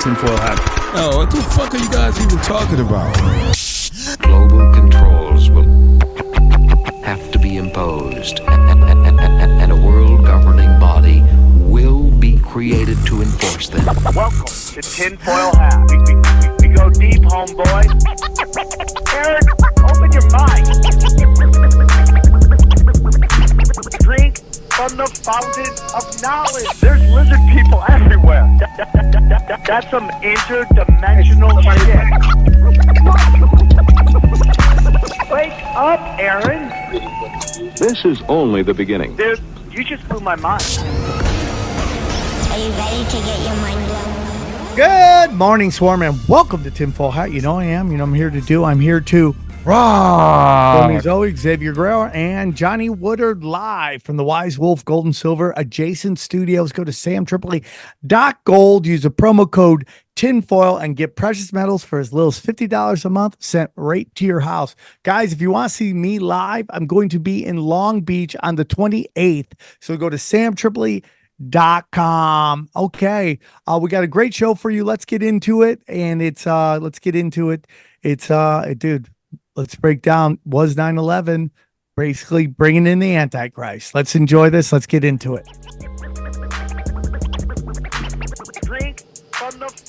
Tinfoil hat. Oh, what the fuck are you guys even talking about? Global controls will have to be imposed, and a world governing body will be created to enforce them. Welcome to Tinfoil Hat. We go deep, homeboy. Aaron, open your mind. Drink from the fountain of knowledge. There's lizard people everywhere. That's some interdimensional shit. Wake up, Aaron. This is only the beginning. Dude, you just blew my mind. Are you ready to get your mind blown? Good morning, Swarm, and welcome to Tinfoil Hat. You know I am. You know I'm here to raw. With me as always, Xavier Guerrero and Johnny Woodard live from the Wise Wolf Gold and Silver adjacent studios. Go to SamTripoli.gold. Use the promo code Tinfoil and get precious metals for as little as $50 a month sent right to your house. Guys, if you want to see me live, I'm going to be in Long Beach on the 28th. So go to SamTripoli.com. Okay. We got a great show for you. Let's get into it. And dude, let's break down. Was 9/11 basically bringing in the Antichrist? Let's enjoy this. Let's get into it.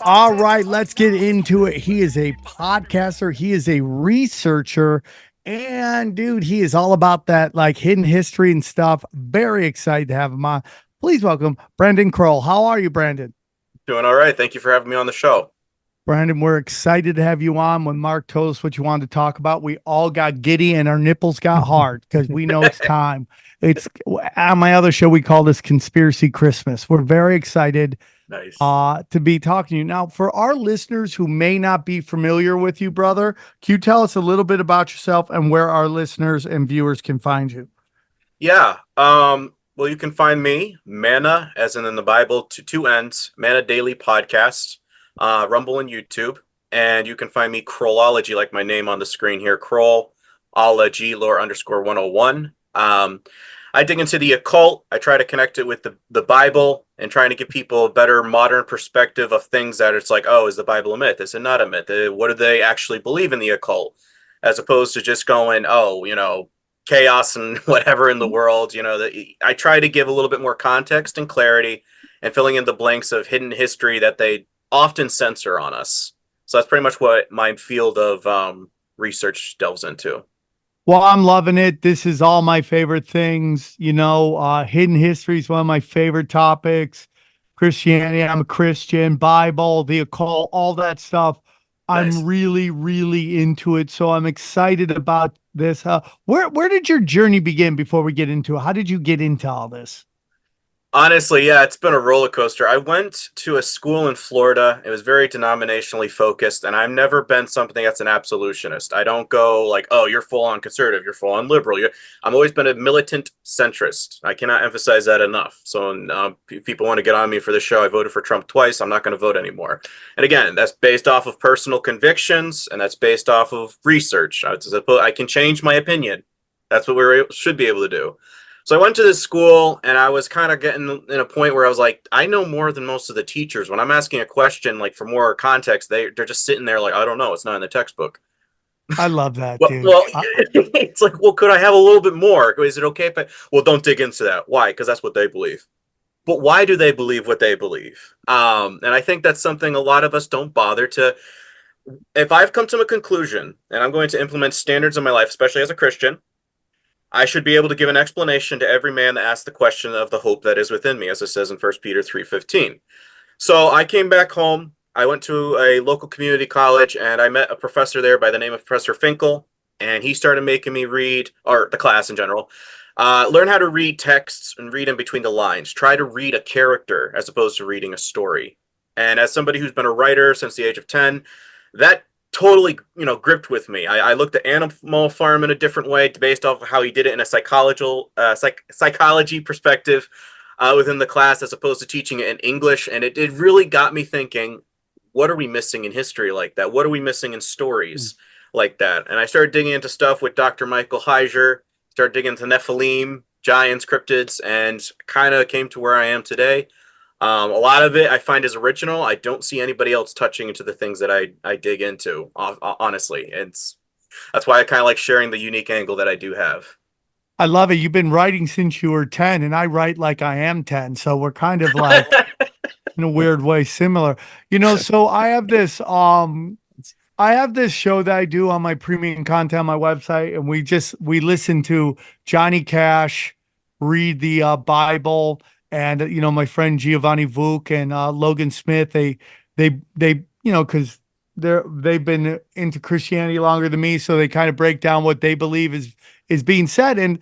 All right, let's get into it. He is a podcaster. He is a researcher. And dude, he is all about that like hidden history and stuff. Very excited to have him on. Please welcome Brandon Kroll. How are you, Brandon? Doing all right. Thank you for having me on the show. Brandon, we're excited to have you on. When Mark told us what you wanted to talk about, we all got giddy and our nipples got hard because we know it's time. It's on my other show. We call this Conspiracy Christmas. We're very excited to be talking to you. Now, for our listeners who may not be familiar with you, brother, can you tell us a little bit about yourself and where our listeners and viewers can find you? Yeah. Well, you can find me, Manna, as in the Bible, two ends, Manna Daily Podcast, Rumble and YouTube. And you can find me Krollology, like my name on the screen here, Krollology, lore _101. I dig into the occult. I try to connect it with the Bible and trying to give people a better modern perspective of things that it's like, oh, is the Bible a myth? Is it not a myth? What do they actually believe in the occult? As opposed to just going, oh, chaos and whatever in the world. I try to give a little bit more context and clarity and filling in the blanks of hidden history that they often censor on us. So that's pretty much what my field of research delves into. Well, I'm loving it. This is all my favorite things. Hidden history is one of my favorite topics. Christianity, I'm a Christian, Bible, the occult, all that stuff. Nice. I'm really, really into it. So I'm excited about this. Where did your journey begin before we get into it? How did you get into all this? Honestly, yeah, it's been a roller coaster. I went to a school in Florida. It was very denominationally focused, and I've never been something that's an absolutionist. I don't go like, oh, you're full on conservative, you're full on liberal. I've always been a militant centrist. I cannot emphasize that enough. So if people want to get on me for this show, I voted for Trump twice. I'm not going to vote anymore. And again, that's based off of personal convictions, and that's based off of research. I can change my opinion. That's what we should be able to do. So I went to this school, and I was kind of getting in a point where I was like, I know more than most of the teachers. When I'm asking a question, like for more context, they're just sitting there like, I don't know, it's not in the textbook. I love that, dude. Well, it's like, well, could I have a little bit more? Is it okay well, don't dig into that. Why? Because that's what they believe. But why do they believe what they believe? And I think that's something a lot of us don't bother to. If I've come to a conclusion and I'm going to implement standards in my life, especially as a Christian, I should be able to give an explanation to every man that asks the question of the hope that is within me, as it says in 1 Peter 3:15. So I came back home. I went to a local community college, and I met a professor there by the name of Professor Finkel, and he started making me read, or the class in general, learn how to read texts and read in between the lines. Try to read a character as opposed to reading a story. And as somebody who's been a writer since the age of 10, that totally, gripped with me. I looked at Animal Farm in a different way based off of how he did it in a psychology perspective within the class as opposed to teaching it in English. And it really got me thinking, what are we missing in history like that? What are we missing in stories like that? And I started digging into stuff with Dr. Michael Heiser, started digging into Nephilim, giants, cryptids, and kind of came to where I am today. A lot of it I find is original. I don't see anybody else touching into the things that I dig into. Honestly, that's why I kind of like sharing the unique angle that I do have. I love it. You've been writing since you were 10, and I write like I am 10. So we're kind of like in a weird way similar. So I have this show that I do on my premium content on my website, and we listen to Johnny Cash read the Bible, and my friend Giovanni Vuk and Logan Smith. They because they've been into Christianity longer than me, so they kind of break down what they believe is being said. And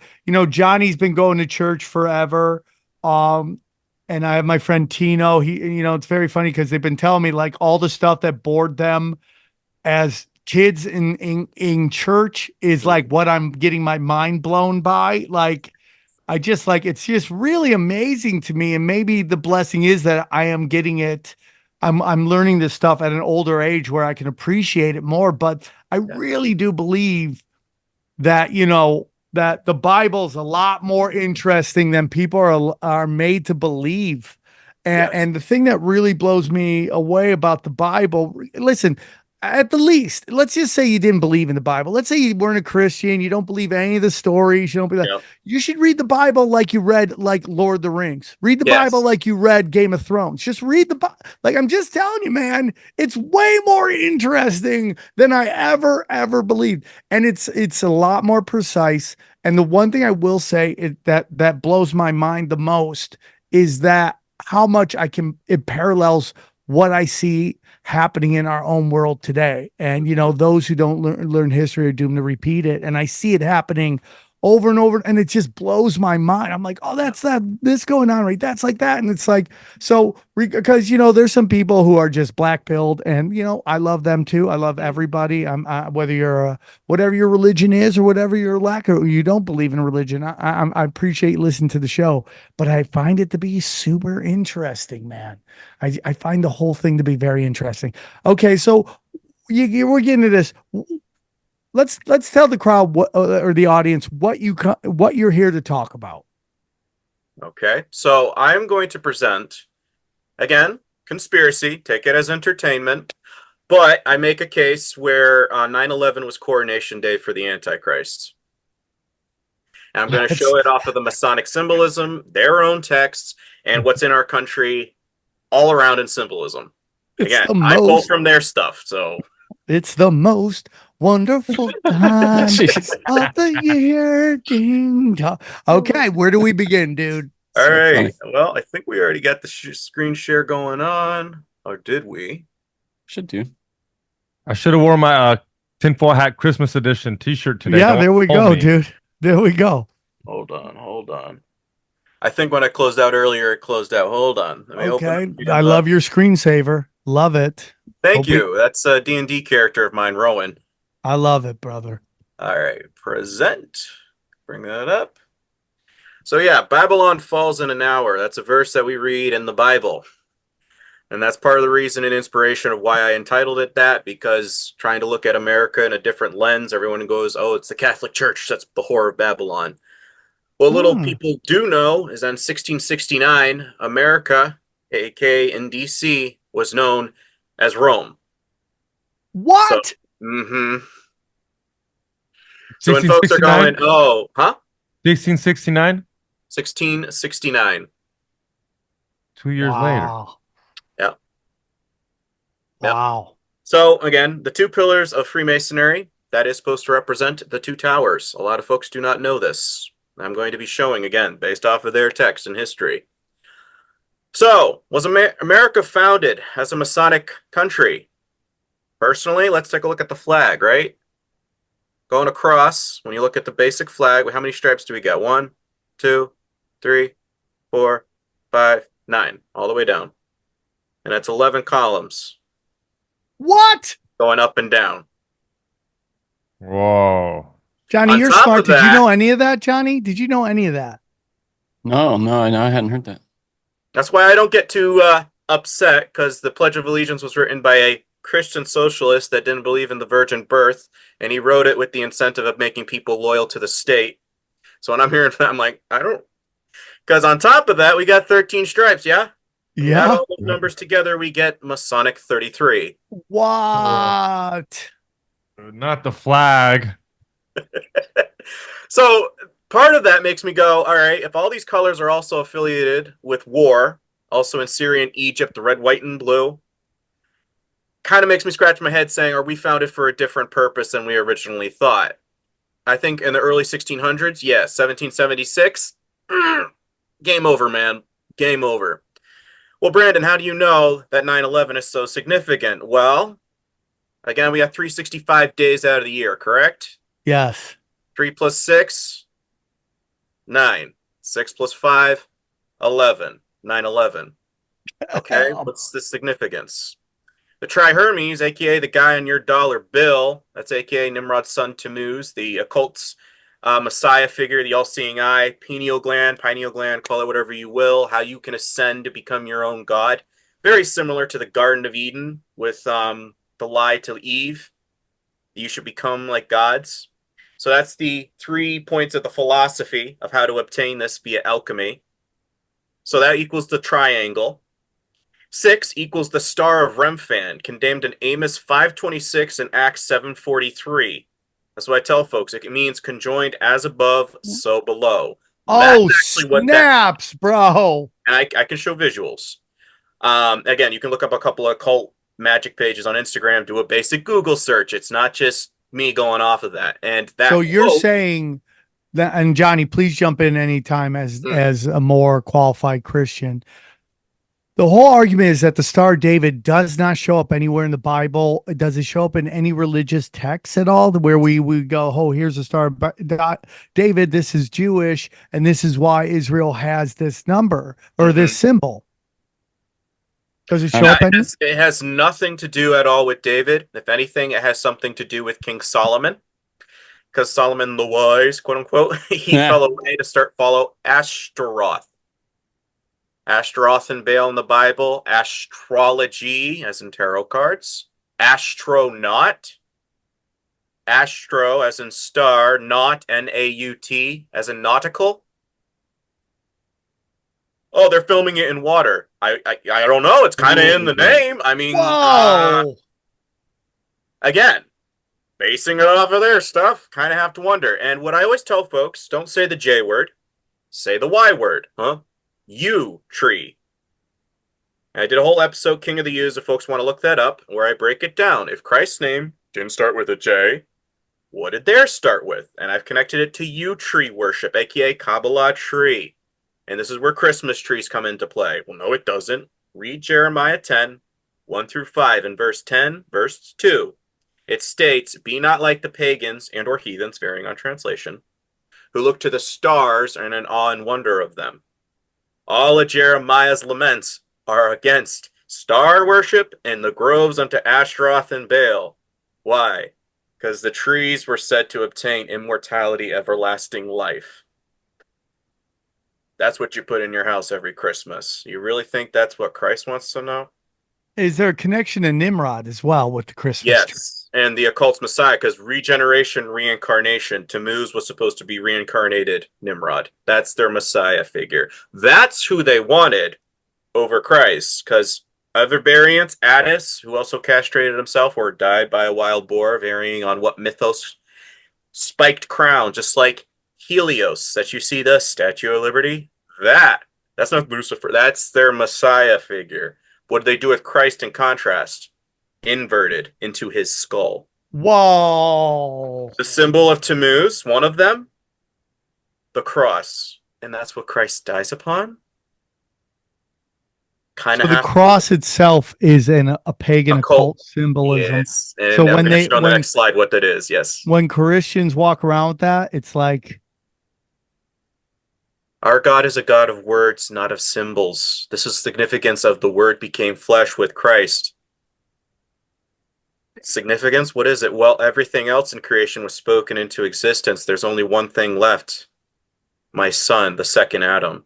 Johnny's been going to church forever. And I have my friend Tino. It's very funny because they've been telling me like all the stuff that bored them as kids in church is like what I'm getting my mind blown by. Like, I just like, it's just really amazing to me. And maybe the blessing is that I am getting it. I'm learning this stuff at an older age where I can appreciate it more. But I really do believe that, that the Bible's a lot more interesting than people are made to believe. And the thing that really blows me away about the Bible, listen, at the least, let's just say you didn't believe in the Bible. Let's say you weren't a Christian. You don't believe any of the stories. You don't believe that. You should read the Bible like you read like Lord of the Rings. Read the Bible like you read Game of Thrones. Just read the Bible. Like, I'm just telling you, man, it's way more interesting than I ever believed. And it's a lot more precise. And the one thing I will say that blows my mind the most is that how much it parallels what I see happening in our own world today. And, those who don't learn history are doomed to repeat it. And I see it happening over and over. And it just blows my mind. I'm like, oh, that's this going on, right? That's like that. And it's like, so because, there's some people who are just black pilled and, I love them too. I love everybody. Whether you're whatever your religion is or whatever your lack of, you don't believe in religion. I appreciate listening to the show, but I find it to be super interesting, man. I find the whole thing to be very interesting. Okay. So we're getting to this. Let's tell the crowd or the audience what you're here to talk about. Okay, so I'm going to present again conspiracy. Take it as entertainment, but I make a case where 9/11 was coronation day for the Antichrist. And I'm going to show it off of the Masonic symbolism, their own texts, and what's in our country all around in symbolism. Again, I pull from their stuff, so. It's the most wonderful time of the year. Ding dong. Okay, where do we begin, dude? All right. Well, I think we already got the screen share going on. Or did we? Should do. I should have worn my tinfoil hat Christmas edition t-shirt today. Yeah, there we go, dude. There we go. Hold on. I think when I closed out earlier, it closed out. Hold on. Okay. I love your screensaver. Love it. Thank you. That's a D&D character of mine, Rowan. I love it, brother. All right. Present. Bring that up. So yeah, Babylon falls in an hour. That's a verse that we read in the Bible. And that's part of the reason and inspiration of why I entitled it that, because trying to look at America in a different lens, everyone goes, oh, it's the Catholic Church. That's the whore of Babylon. What little people do know is on 1669, America, aka in DC, was known as Rome. What? So, so when folks are going, oh, huh? 1669? 1669. 2 years later. Yeah. Wow. So again, the two pillars of Freemasonry, that is supposed to represent the two towers. A lot of folks do not know this. I'm going to be showing again, based off of their text and history. So, was America founded as a Masonic country? Personally, let's take a look at the flag, right? Going across, when you look at the basic flag, how many stripes do we got? 1, 2, 3, 4, 5, 9, all the way down. And that's 11 columns. What? Going up and down. Whoa. Johnny, you're smart. Did you know any of that, Johnny? Did you know any of that? No, I hadn't heard that. That's why I don't get too upset, because the Pledge of Allegiance was written by a Christian socialist that didn't believe in the virgin birth, and he wrote it with the incentive of making people loyal to the state. So when I'm hearing that, I'm like, I don't... Because on top of that, we got 13 stripes, yeah? You add Yeah. all those numbers together, we get Masonic 33. What? Not the flag. So part of that makes me go, all right, if all these colors are also affiliated with war, also in Syria and Egypt, the red, white, and blue, kind of makes me scratch my head saying, are we founded for a different purpose than we originally thought? I think in the early 1600s, yes. 1776, game over, man. Game over. Well, Brandon, how do you know that 9/11 is so significant? Well, again, we have 365 days out of the year, correct? Yes. 3 plus 6, 9. 6 plus 5, 11. 9/11. Okay, what's the significance? The Tri-Hermes, aka the guy on your dollar bill, that's aka Nimrod's son Tammuz, the occult's messiah figure, the all-seeing eye, pineal gland, call it whatever you will, how you can ascend to become your own god. Very similar to the Garden of Eden with the lie to Eve. You should become like gods. So that's the 3 points of the philosophy of how to obtain this via alchemy. So that equals the triangle. 6 equals the star of Remphan, condemned in Amos 5:26 and Acts 7:43. That's what I tell folks. It means conjoined as above, so below. Oh, snaps, bro. And I can show visuals. Again, you can look up a couple of occult magic pages on Instagram, do a basic Google search. It's not just me going off of that. And that. So you're saying that, and Johnny, please jump in anytime as a more qualified Christian. The whole argument is that the Star of David does not show up anywhere in the Bible. Does it show up in any religious texts at all where we go, oh, here's the Star of David, this is Jewish, and this is why Israel has this number or this symbol? Does it show up in it has nothing to do at all with David. If anything, it has something to do with King Solomon. Because Solomon the Wise, quote unquote, he fell away to follow Ashtaroth. Ashtaroth and Baal in the Bible, astrology, as in tarot cards, astronaut, astro, as in star, not, N-A-U-T, as in nautical. Oh, they're filming it in water. I don't know. It's kind of in the name. I mean, again, basing it off of their stuff, kind of have to wonder. And what I always tell folks, don't say the J word, say the Y word, huh? U tree. I did a whole episode, King of the U's, if folks want to look that up, where I break it down. If Christ's name didn't start with a J, what did theirs start with? And I've connected it to U tree worship, aka Kabbalah tree. And this is where Christmas trees come into play. Well, no, it doesn't. Read Jeremiah 10, 1 through 5. In verse 10, verse 2, it states, be not like the pagans and or heathens, varying on translation, who look to the stars and in awe and wonder of them. All of Jeremiah's laments are against star worship and the groves unto Ashtaroth and Baal. Why? Because the trees were said to obtain immortality, everlasting life. That's what you put in your house every Christmas. You really think that's what Christ wants to know? Is there a connection to Nimrod as well with the Christmas tree? And the occult's Messiah, because regeneration, reincarnation. Tammuz was supposed to be reincarnated Nimrod. That's their Messiah figure. That's who they wanted over Christ, because other variants, Attis, who also castrated himself or died by a wild boar, varying on what mythos, spiked crown, just like Helios, that you see the Statue of Liberty. That's not Lucifer. That's their Messiah figure. What did they do with Christ in contrast? Inverted into his skull. Whoa. The symbol of Tammuz, one of them, the cross. And that's what Christ dies upon? So the cross itself is a pagan occult symbolism. Yes. And so I'm going to show on the next slide what that is, yes. When Christians walk around with that, it's like... Our God is a God of words, not of symbols. This is the significance of the word became flesh with Christ. Significance? What is it? Well, everything else in creation was spoken into existence. There's only one thing left. My son, the second Adam.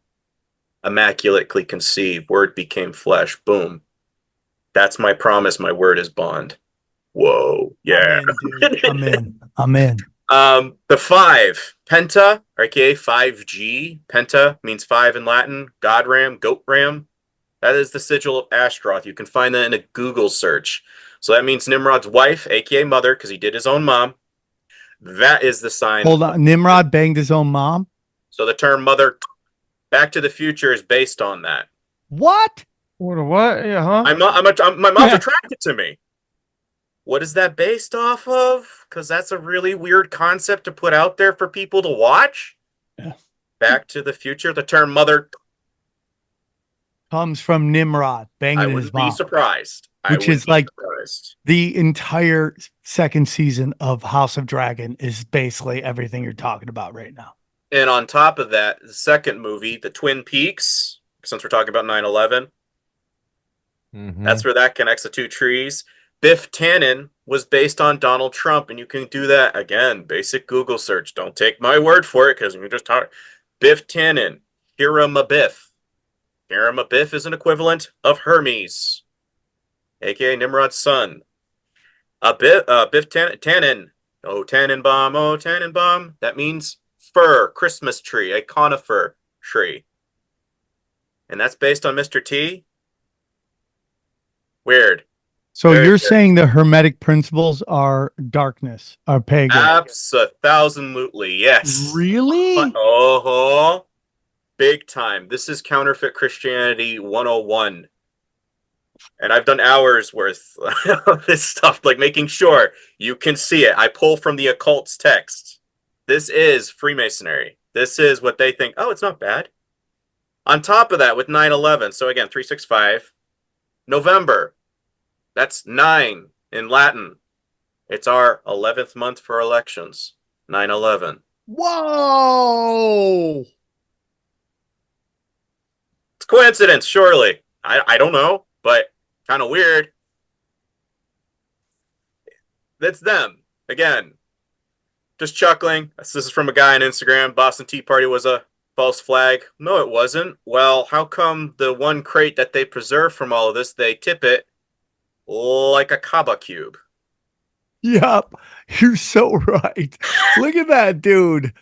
Immaculately conceived. Word became flesh. Boom. That's my promise. My word is bond. Whoa. Yeah. I'm in. I'm in. The 5. Penta, aka 5G. Penta means 5 in Latin. God ram, goat ram. That is the sigil of Ashtaroth. You can find that in a Google search. So that means Nimrod's wife, aka mother, because he did his own mom. That is the sign. Hold on. Nimrod banged his own mom? So the term mother, Back to the Future, is based on that. What? What? Yeah, huh? My mom's attracted to me. What is that based off of? Because that's a really weird concept to put out there for people to watch. Yeah. Back to the Future, the term mother Comes from Nimrod banging I his wouldn't mom. be surprised. Which is like the entire second season of House of Dragon is basically everything you're talking about right now. And on top of that, the second movie, the Twin Peaks, since we're talking about 9/11, that's where that connects the two trees. Biff Tannen was based on Donald Trump, and you can do that again. Basic Google search. Don't take my word for it because you just talk. Biff Tannen, Hiram Abiff. Hiram Abiff is an equivalent of Hermes, aka Nimrod's son. Biff Tannen. Oh, Tannenbaum, oh, Tannenbaum. That means fir, Christmas tree, a conifer tree. And that's based on Mr. T. Weird. So you're saying the Hermetic principles are darkness, are pagan? Absolutely, yes. Really? Oh, big time. This is Counterfeit Christianity 101. And I've done hours worth of this stuff, like making sure you can see it. I pull from the occult's text. This is Freemasonry. This is what they think. Oh, it's not bad. On top of that, with 9/11, so again, 365, November. That's 9 in Latin. It's our 11th month for elections. 9/11. Whoa! It's coincidence, surely. I don't know, but kind of weird. That's them. Again, just chuckling. This is from a guy on Instagram. Boston Tea Party was a false flag. No, it wasn't. Well, how come the one crate that they preserve from all of this, they tip it like a Kaba cube? Yep. You're so right. Look at that, dude.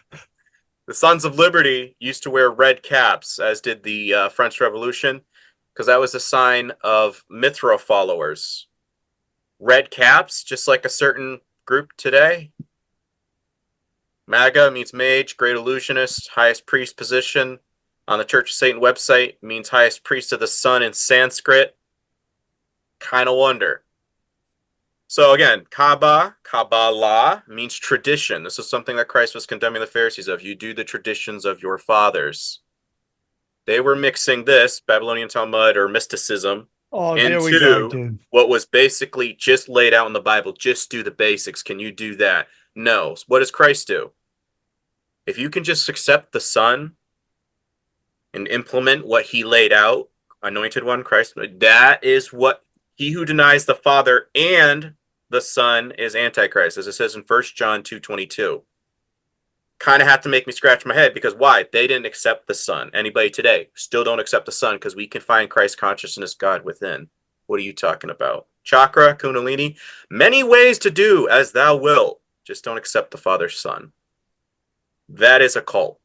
The Sons of Liberty used to wear red caps, as did the French Revolution, because that was a sign of Mithra followers. Red caps, just like a certain group today. MAGA means mage, great illusionist, highest priest position. On the Church of Satan website, means highest priest of the sun in Sanskrit. Kind of wonder. So again, Kabbalah means tradition. This is something that Christ was condemning the Pharisees of. You do the traditions of your fathers. They were mixing this, Babylonian Talmud or mysticism, into what was basically just laid out in the Bible. Just do the basics. Can you do that? No. What does Christ do? If you can just accept the Son and implement what he laid out, anointed one, Christ, that is what he who denies the Father and the Son is Antichrist, as it says in 1 John 2:22. Kind of have to make me scratch my head, because why? They didn't accept the Son. Anybody today still don't accept the Son, because we can find Christ consciousness, God within. What are you talking about? Chakra, Kundalini, many ways to do as thou wilt. Just don't accept the Father's Son. That is a cult.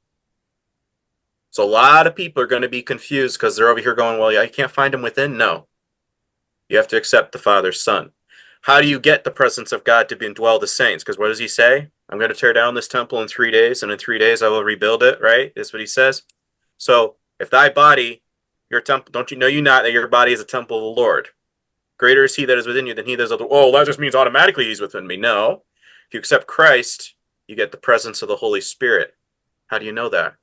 So a lot of people are going to be confused because they're over here going, well, yeah, you can't find him within. No. You have to accept the Father's Son. How do you get the presence of God to indwell the saints? Because what does he say? I'm going to tear down this temple in 3 days, and in 3 days I will rebuild it, right? That's what he says. So if thy body, your temple, don't you know you not that your body is a temple of the Lord? Greater is he that is within you than he that is other. Oh, that just means automatically he's within me. No. If you accept Christ, you get the presence of the Holy Spirit. How do you know that?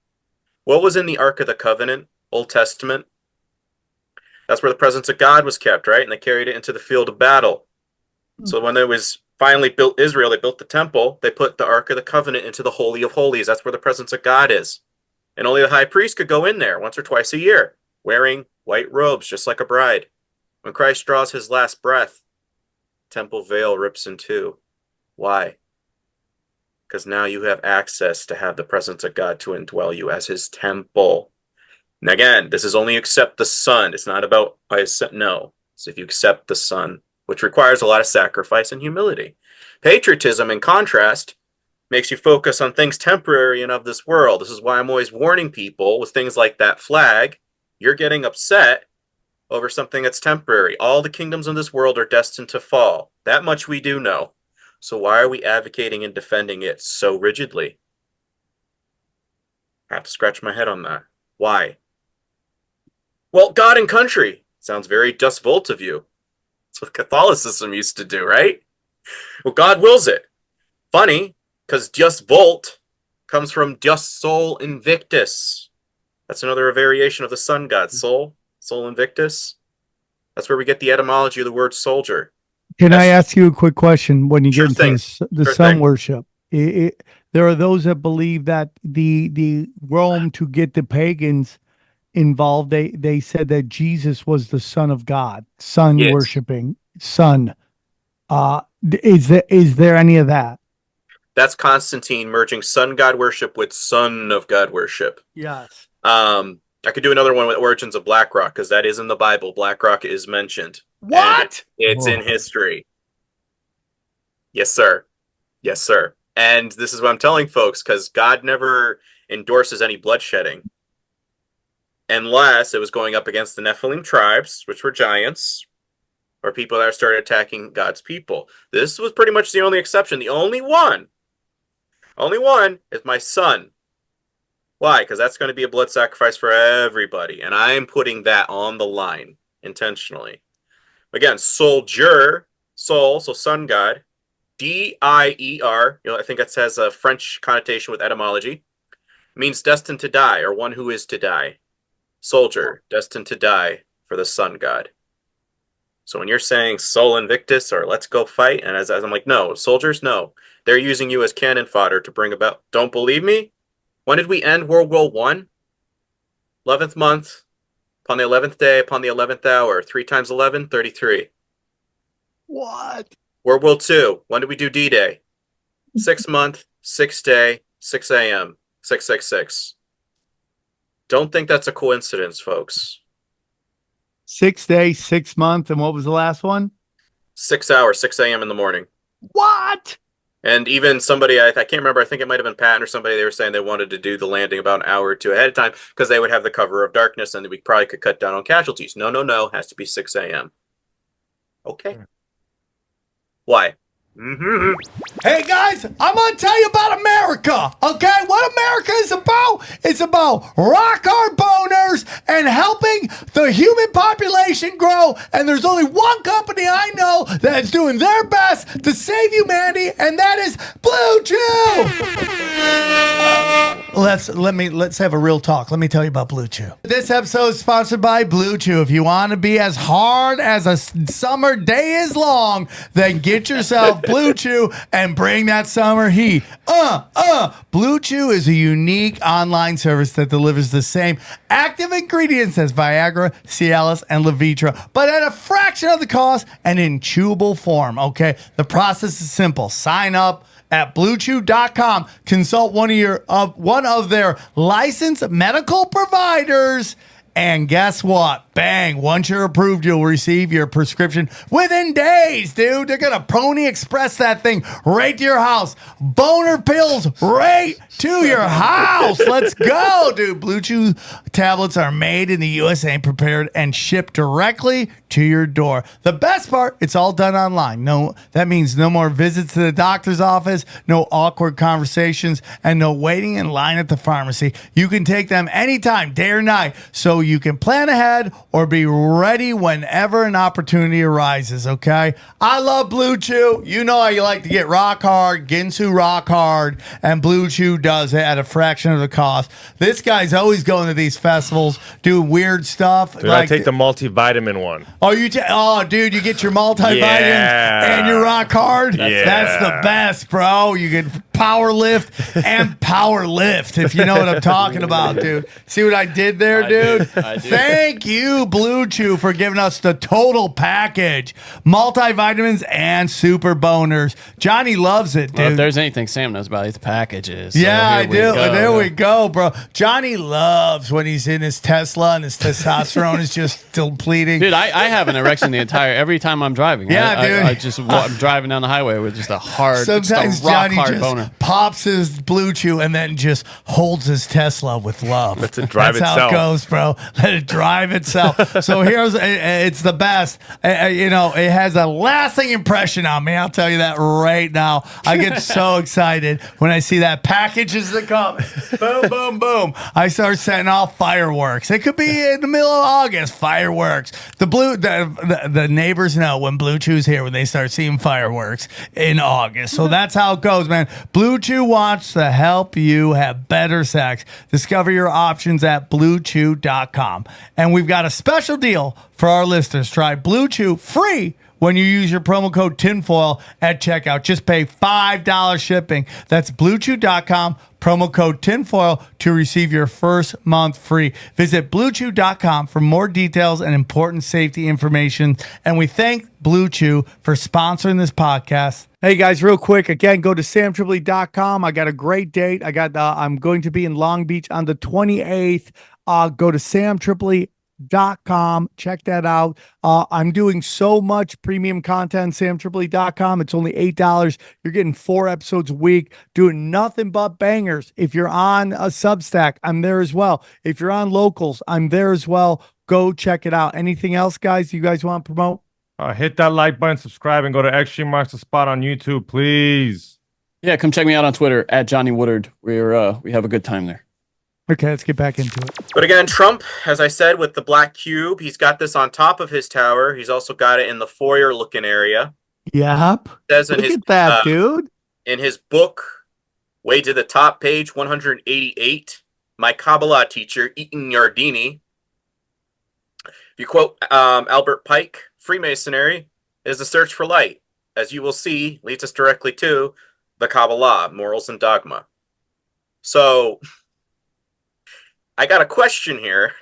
What was in the Ark of the Covenant, Old Testament? That's where the presence of God was kept, right? And they carried it into the field of battle. So when there was finally built Israel, they built the temple, they put the Ark of the Covenant into the Holy of Holies. That's where the presence of God is. And only the high priest could go in there once or twice a year, wearing white robes, just like a bride. When Christ draws his last breath, temple veil rips in two. Why? Because now you have access to have the presence of God to indwell you as his temple. And again, this is only accept the Son. It's not about, no. It's if you accept the Son, which requires a lot of sacrifice and humility. Patriotism, in contrast, makes you focus on things temporary and of this world. This is why I'm always warning people with things like that flag. You're getting upset over something that's temporary. All the kingdoms of this world are destined to fall. That much we do know. So why are we advocating and defending it so rigidly? I have to scratch my head on that. Why? Well, God and country. Sounds very just volt of you. That's what Catholicism used to do, right? Well, God wills it. Funny, because just volt comes from just sol invictus. That's another variation of the sun god, sol invictus. That's where we get the etymology of the word soldier. Can I ask you a quick question? When you Sure get into thing. the Sure sun thing. worship, there are those that believe that the Rome, to get the pagans involved, they said that Jesus was the Son of God, sun Yes. worshiping sun. Is there any of that? That's Constantine merging sun god worship with son of God worship. Yes. I could do another one with origins of Blackrock, because that is in the Bible. Blackrock is mentioned. What? It's in history. Yes, sir. Yes, sir. And this is what I'm telling folks, because God never endorses any bloodshedding. Unless it was going up against the Nephilim tribes, which were giants, or people that started attacking God's people. This was pretty much the only exception. The only one is my son. Why? Because that's going to be a blood sacrifice for everybody. And I am putting that on the line intentionally. Again, soldier, soul, so sun god, D-I-E-R, I think that has a French connotation with etymology, means destined to die, or one who is to die. Soldier, destined to die for the sun god. So when you're saying Sol Invictus or let's go fight, and as I'm like, no, soldiers, no. They're using you as cannon fodder to bring about. Don't believe me? When did we end World War I? 11th month, upon the 11th day, upon the 11th hour. 3 times 11, 33. What? World War II, when did we do D-Day? 6th month, 6th day, 6 a.m., 666. Don't think that's a coincidence, folks. 6 days, 6 months, and what was the last one? 6 hours, 6 a.m. in the morning. What? And even somebody, I can't remember, I think it might have been Patton or somebody, they were saying they wanted to do the landing about an hour or two ahead of time because they would have the cover of darkness and we probably could cut down on casualties. No. Has to be 6 a.m. Okay. Why? Mm-hmm. Hey guys, I'm gonna tell you about America, okay? What America is about? It's about rock hard boners and helping the human population grow. And there's only one company I know that's doing their best to save humanity, and that is Blue Chew. Let's have a real talk. Let me tell you about Blue Chew. This episode is sponsored by Blue Chew. If you want to be as hard as a summer day is long, then get yourself Blue Chew and bring that summer heat. Blue Chew is a unique online service that delivers the same active ingredients as Viagra, Cialis, and Levitra, but at a fraction of the cost and in chewable form, okay? The process is simple. Sign up at BlueChew.com. Consult one of their licensed medical providers. And guess what? Bang. Once you're approved, you'll receive your prescription within days, dude. They're going to Pony Express that thing right to your house. Boner pills right to your house. Let's go, dude. Blue Chew tablets are made in the USA, prepared and shipped directly to your door. The best part, it's all done online. That means no more visits to the doctor's office, no awkward conversations, and no waiting in line at the pharmacy. You can take them anytime, day or night, so you can plan ahead or be ready whenever an opportunity arises, okay? I love Blue Chew. You know how you like to get rock hard, Ginsu rock hard, and Blue Chew does it at a fraction of the cost. This guy's always going to these festivals, doing weird stuff. Dude, I take the multivitamin one. Dude, you get your multivitamin and your rock hard. Yeah. That's the best, bro. You can power lift and power lift, if you know what I'm talking about, dude. See what I did there, dude? I do. Thank you, Blue Chew, for giving us the total package. Multivitamins and super boners. Johnny loves it, dude. Well, if there's anything Sam knows about, it's packages. So yeah, I here do. we go. There we go, bro. Johnny loves when he's in his Tesla and his testosterone is just depleting. Dude, I have an erection every time I'm driving. Yeah, dude. I'm driving down the highway with just a hard, Sometimes just a rock Johnny hard just boner. pops his Blue Chew, and then just holds his Tesla with love. Lets it drive That's how it goes, bro. Let it drive itself. So it's the best. It has a lasting impression on me. I'll tell you that right now. I get so excited when I see that packages that come. Boom, boom, boom. I start setting off fireworks. It could be in the middle of August. Fireworks. The neighbors know when Blue Chew's here when they start seeing fireworks in August. So that's how it goes, man. Blue Chew wants to help you have better sex. Discover your options at BlueChew.com. And we've got a special deal for our listeners. Try Blue Chew free when you use your promo code tinfoil at checkout. Just pay $5 shipping. That's BlueChew.com, promo code tinfoil to receive your first month free. Visit BlueChew.com for more details and important safety information. And we thank Blue Chew for sponsoring this podcast. Hey guys, real quick, again, go to SamTripoli.com. I got a great date. I'm going to be in Long Beach on the 28th. Go to SamTripoli.com. Check that out. I'm doing so much premium content. SamTripoli.com. It's only $8. You're getting 4 episodes a week, doing nothing but bangers. If you're on a Substack, I'm there as well. If you're on Locals, I'm there as well. Go check it out. Anything else, guys, you guys want to promote? Hit that like button, subscribe, and go to Extreme Marks the Spot on YouTube, please. Yeah, come check me out on Twitter at Johnny Woodard. We have a good time there. Okay, let's get back into it. But again, Trump, as I said, with the black cube, he's got this on top of his tower. He's also got it in the foyer-looking area. Yep. Says in Look his, at that, dude. In his book, way to the top, page 188, my Kabbalah teacher, Eaton Yardini. If you quote Albert Pike, Freemasonry is the search for light. As you will see, leads us directly to the Kabbalah, morals and dogma. So, I got a question here.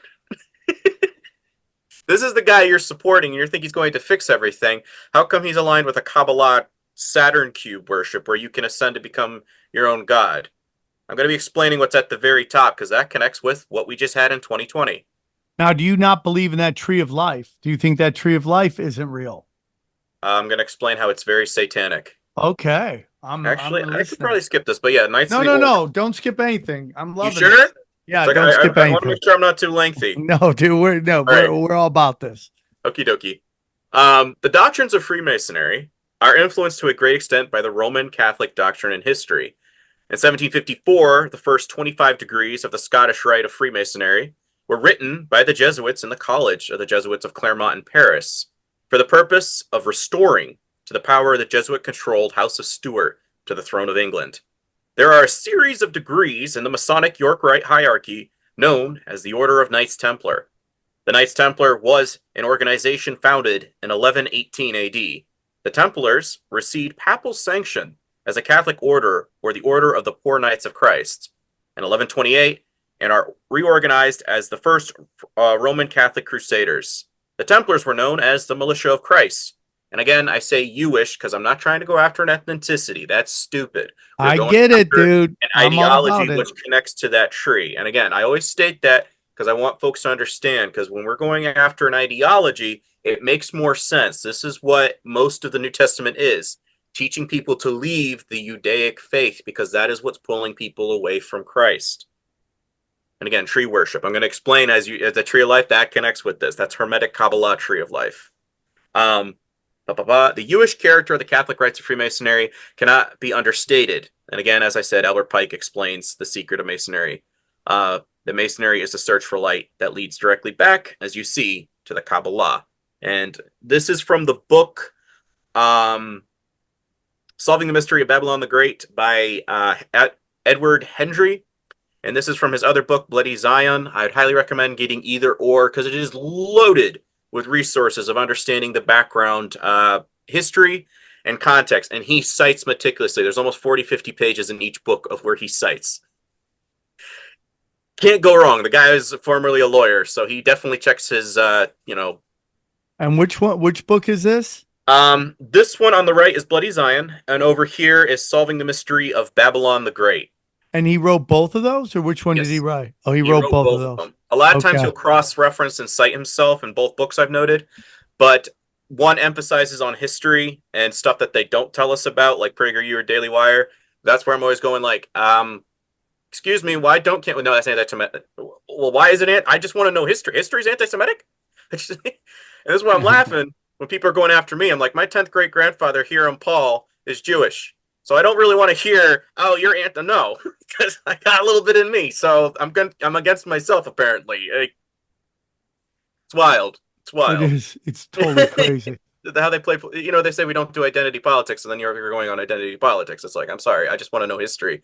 This is the guy you're supporting, and you think he's going to fix everything. How come he's aligned with a Kabbalah Saturn cube worship where you can ascend to become your own god? I'm going to be explaining what's at the very top because that connects with what we just had in 2020. Now, do you not believe in that tree of life? Do you think that tree of life isn't real? I'm going to explain how it's very satanic. Okay. I could probably skip this, but yeah, No, don't skip anything. I'm loving you sure? it. Yeah, like, don't skip anything. I want to make sure I'm not too lengthy. No, dude, we're all about this. Okie dokie. The doctrines of Freemasonry are influenced to a great extent by the Roman Catholic doctrine and history. In 1754, the first 25 degrees of the Scottish Rite of Freemasonry were written by the Jesuits in the College of the Jesuits of Clermont in Paris for the purpose of restoring to the power of the Jesuit-controlled House of Stuart to the throne of England. There are a series of degrees in the Masonic York Rite hierarchy known as the Order of Knights Templar. The Knights Templar was an organization founded in 1118 AD. The Templars received papal sanction as a Catholic order or the Order of the Poor Knights of Christ in 1128 and are reorganized as the first Roman Catholic Crusaders. The Templars were known as the Militia of Christ. And again, I say you-ish because I'm not trying to go after an ethnicity. That's stupid. I get it, dude. An ideology which connects to that tree. And again, I always state that because I want folks to understand, because when we're going after an ideology, it makes more sense. This is what most of the New Testament is, teaching people to leave the Judaic faith because that is what's pulling people away from Christ. And again, tree worship. I'm going to explain as the tree of life, that connects with this. That's Hermetic Kabbalah tree of life. The Jewish character of the Catholic rites of Freemasonry cannot be understated. And again, as I said, Albert Pike explains the secret of Masonry. The Masonry is a search for light that leads directly back, as you see, to the Kabbalah. And this is from the book Solving the Mystery of Babylon the Great by Edward Hendry. And this is from his other book, Bloody Zion. I'd highly recommend getting either or because it is loaded with resources of understanding the background, history, and context. And he cites meticulously. There's almost 40, 50 pages in each book of where he cites. Can't go wrong. The guy is formerly a lawyer, so he definitely checks his, And which book is this? This one on the right is Bloody Zion, and over here is Solving the Mystery of Babylon the Great. And he wrote both of those, or which one did he write? Oh, he wrote both of those. A lot of times he'll cross-reference and cite himself in both books I've noted, but one emphasizes on history and stuff that they don't tell us about, like PragerU or Daily Wire. That's where I'm always going like, excuse me, why don't can't no, that's anti-Semitic. Well, why isn't it? I just want to know history. History's anti-Semitic? And this is why I'm laughing when people are going after me. I'm like, my 10th great grandfather, Hiram Paul, is Jewish. So I don't really want to hear, oh, you're anti. No, because I got a little bit in me. So I'm against myself apparently. It's wild. It's wild. It is. It's totally crazy. How they play, they say we don't do identity politics, and then you're going on identity politics. It's like, I'm sorry, I just want to know history.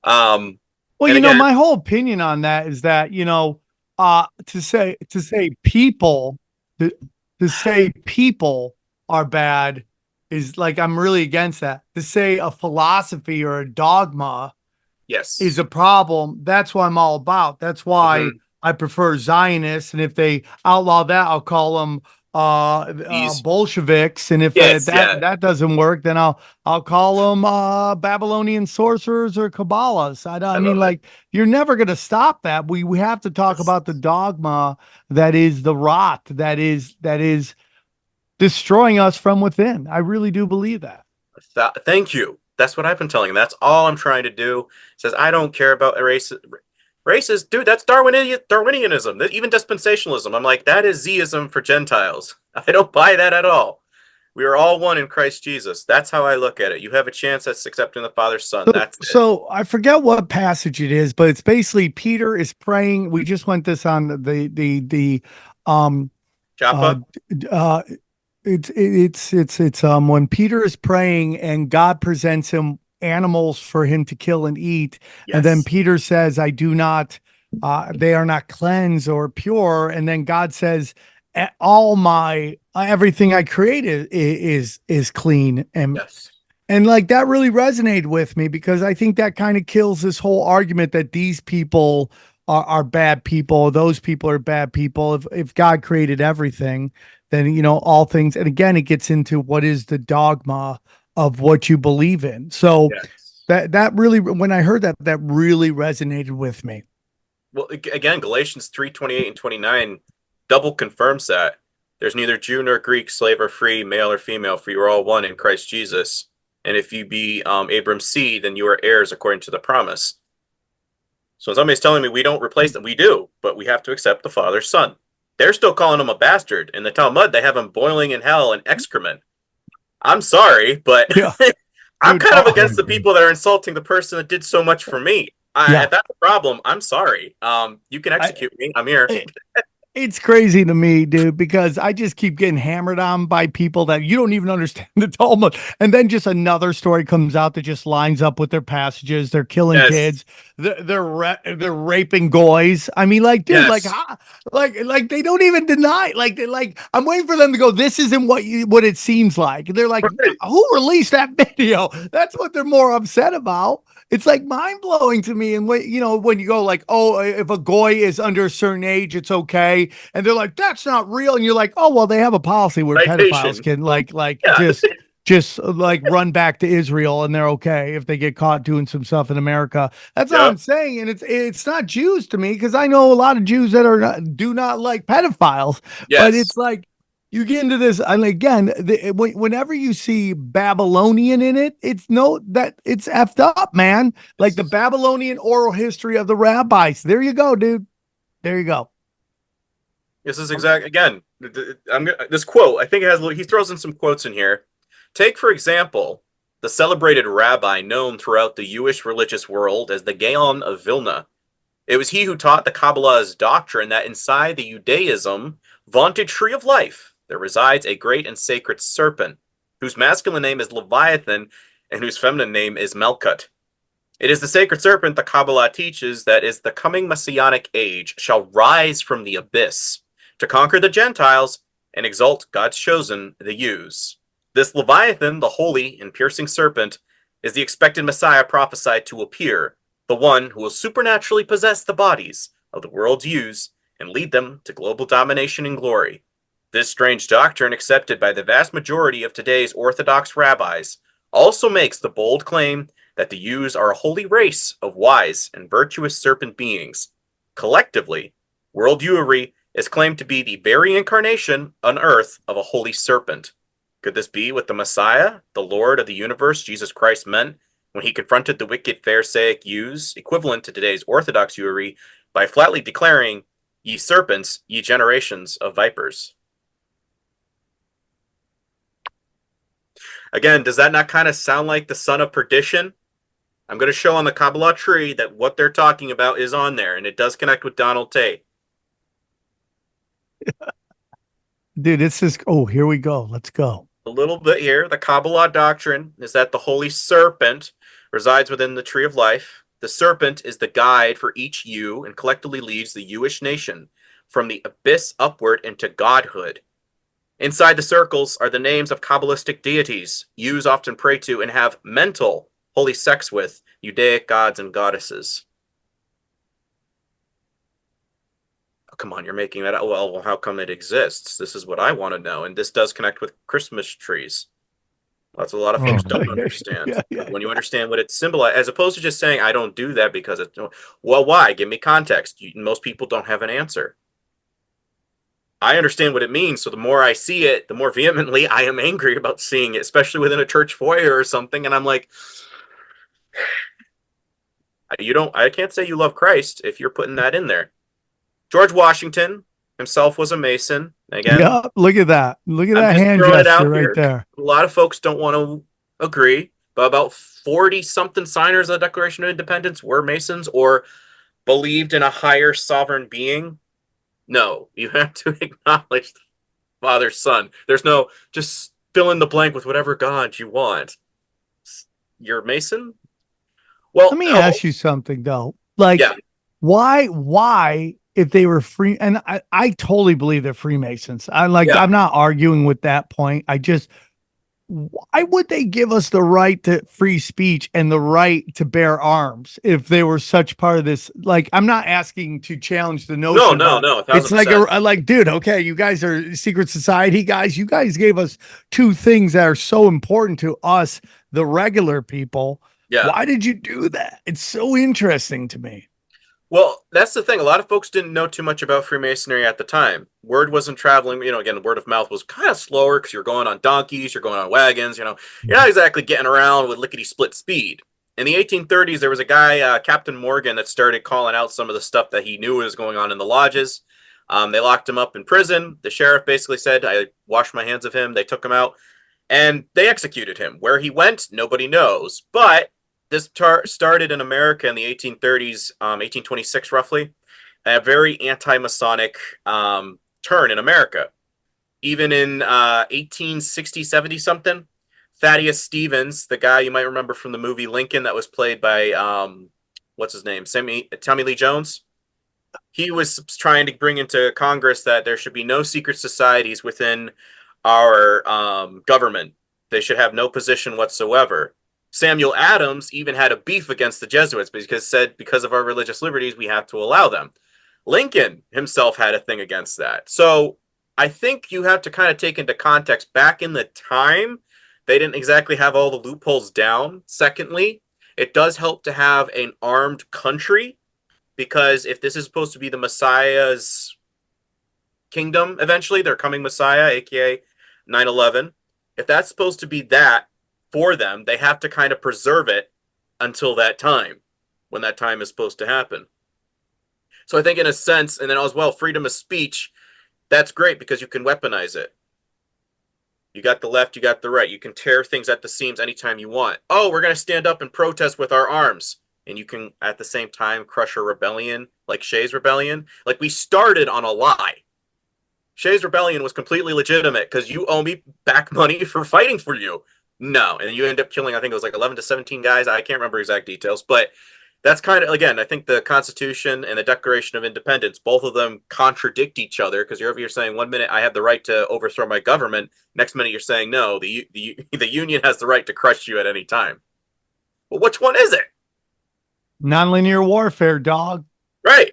Well, again, my whole opinion on that is that, to say people to say people are bad is like, I'm really against that. To say a philosophy or a dogma yes, is a problem. That's what I'm all about. That's why I prefer Zionists. And if they outlaw that, I'll call them Bolsheviks. And if that doesn't work, then I'll call them Babylonian sorcerers or Kabbalists. I mean, like, you're never going to stop that. We have to talk about the dogma that is the rot that is destroying us from within. I really do believe that. Thank you. That's what I've been telling him. That's all I'm trying to do. He says, I don't care about races. Dude, that's Darwinianism, even dispensationalism. I'm like, that is Zism for Gentiles. I don't buy that at all. We are all one in Christ Jesus. That's how I look at it. You have a chance at accepting the Father's Son. So I forget what passage it is, but it's basically Peter is praying. We just went this on the Joppa? It's when Peter is praying and God presents him animals for him to kill and eat. Yes. And then Peter says, I do not, they are not cleansed or pure. And then God says, all my, everything I created is clean. And, yes. And like, that really resonated with me because I think that kind of kills this whole argument that these people are bad people. Those people are bad people. If God created everything, then, all things. And again, it gets into what is the dogma of what you believe in. So yes. that really, when I heard that really resonated with me. Well, again, Galatians 3:28 and 29 double confirms that there's neither Jew nor Greek, slave or free, male or female, for you are all one in Christ Jesus. And if you be Abram's seed, then you are heirs according to the promise. So somebody's telling me we don't replace them. We do, but we have to accept the Father's Son. They're still calling him a bastard. In the Talmud, they have him boiling in hell in excrement. I'm sorry, but I'm kind of against the people that are insulting the person that did so much for me. If that's a problem, I'm sorry. You can execute me. I'm here. It's crazy to me, dude, because I just keep getting hammered on by people that you don't even understand the Talmud. And then just another story comes out that just lines up with their passages. They're killing kids. They're raping goys. I mean, like, dude, like they don't even deny. Like I'm waiting for them to go, this isn't what it seems like. They're like, who released that video? That's what they're more upset about. It's like mind blowing to me. And when you go like, oh, if a goy is under a certain age, it's okay. And they're like, that's not real. And you're like, oh, well, they have a policy where pedophiles can just like run back to Israel and they're okay if they get caught doing some stuff in America. That's all I'm saying. And it's not Jews to me, because I know a lot of Jews that do not like pedophiles. Yes. But it's like, you get into this, and again, whenever you see Babylonian in it, it's effed up, man. Like the Babylonian oral history of the rabbis. There you go, dude. There you go. This is again, this quote, I think he throws in some quotes in here. Take, for example, the celebrated rabbi known throughout the Jewish religious world as the Gaon of Vilna. It was he who taught the Kabbalah's doctrine that inside the Judaism vaunted tree of life, there resides a great and sacred serpent, whose masculine name is Leviathan and whose feminine name is Melkut. It is the sacred serpent the Kabbalah teaches that is the coming messianic age shall rise from the abyss to conquer the Gentiles and exalt God's chosen, the Jews. This Leviathan, the holy and piercing serpent, is the expected Messiah prophesied to appear, the one who will supernaturally possess the bodies of the world's Jews and lead them to global domination and glory. This strange doctrine, accepted by the vast majority of today's Orthodox rabbis, also makes the bold claim that the Jews are a holy race of wise and virtuous serpent beings. Collectively, world Jewry is claimed to be the very incarnation on earth of a holy serpent. Could this be what the Messiah, the Lord of the universe, Jesus Christ, meant when he confronted the wicked Pharisaic Jews, equivalent to today's Orthodox Jewry, by flatly declaring, "Ye serpents, ye generations of vipers." Again, does that not kind of sound like the son of perdition? I'm going to show on the Kabbalah tree that what they're talking about is on there, and it does connect with Donald Tate. Dude, it's just, oh, here we go. Let's go. A little bit here. The Kabbalah doctrine is that the holy serpent resides within the tree of life. The serpent is the guide for each Jew and collectively leads the Jewish nation from the abyss upward into godhood. Inside the circles are the names of Kabbalistic deities Jews often pray to and have mental holy sex with, Judaic gods and goddesses. Oh, come on, you're making that up. Well, how come it exists? This is what I want to know. And this does connect with Christmas trees. That's a lot of folks don't understand. Yeah. When you understand what it symbolizes, as opposed to just saying, I don't do that because it's, well, why? Give me context. Most people don't have an answer. I understand what it means, so the more I see it, the more vehemently I am angry about seeing it, especially within a church foyer or something. And I'm like, I can't say you love Christ if you're putting that in there. George Washington himself was a Mason. Again, Yeah, look at that. Look at I'm that just hand throwing it gesture out right here. there. A lot of folks don't want to agree, but about 40-something signers of the Declaration of Independence were Masons or believed in a higher sovereign being. No, you have to acknowledge the Father, Son. There's no just fill in the blank with whatever God you want. You're a Mason? Well, Let me ask you something though. Like, yeah. why, if they were free, and I totally believe they're Freemasons. I'm not arguing with that point. Why would they give us the right to free speech and the right to bear arms if they were such part of this? Like, I'm not asking to challenge the notion. No, 1000%. It's like, dude, okay, you guys are secret society guys. You guys gave us two things that are so important to us, the regular people. Yeah. Why did you do that? It's so interesting to me. Well, that's the thing. A lot of folks didn't know too much about Freemasonry at the time. Word wasn't traveling. Again, word of mouth was kind of slower because you're going on donkeys, you're going on wagons. You're not exactly getting around with lickety-split speed. In the 1830s, there was a guy, Captain Morgan, that started calling out some of the stuff that he knew was going on in the lodges. They locked him up in prison. The sheriff basically said, I washed my hands of him. They took him out, and they executed him. Where he went, nobody knows. But this started in America in the 1830s, 1826 roughly, a very anti-Masonic turn in America. Even in 1860, 70 something, Thaddeus Stevens, the guy you might remember from the movie Lincoln that was played by, what's his name, Tommy Lee Jones. He was trying to bring into Congress that there should be no secret societies within our government. They should have no position whatsoever. Samuel Adams even had a beef against the Jesuits because of our religious liberties, we have to allow them. Lincoln himself had a thing against that. So I think you have to kind of take into context back in the time, they didn't exactly have all the loopholes down. Secondly, it does help to have an armed country, because if this is supposed to be the Messiah's kingdom, eventually, their coming Messiah, aka 9/11, if that's supposed to be that, for them, they have to kind of preserve it until that time, when that time is supposed to happen. So I think in a sense, and then as well, freedom of speech, that's great because you can weaponize it. You got the left, you got the right. You can tear things at the seams anytime you want. Oh, we're going to stand up and protest with our arms. And you can, at the same time, crush a rebellion, like Shays' rebellion. Like, we started on a lie. Shays' rebellion was completely legitimate because you owe me back money for fighting for you. No, and you end up killing, I think it was like 11 to 17 guys. I can't remember exact details, but that's kind of, again, I think the Constitution and the Declaration of Independence, both of them contradict each other, because you're saying 1 minute I have the right to overthrow my government, next minute you're saying no, the Union has the right to crush you at any time. Well, which one is it? Nonlinear warfare, dog. Right.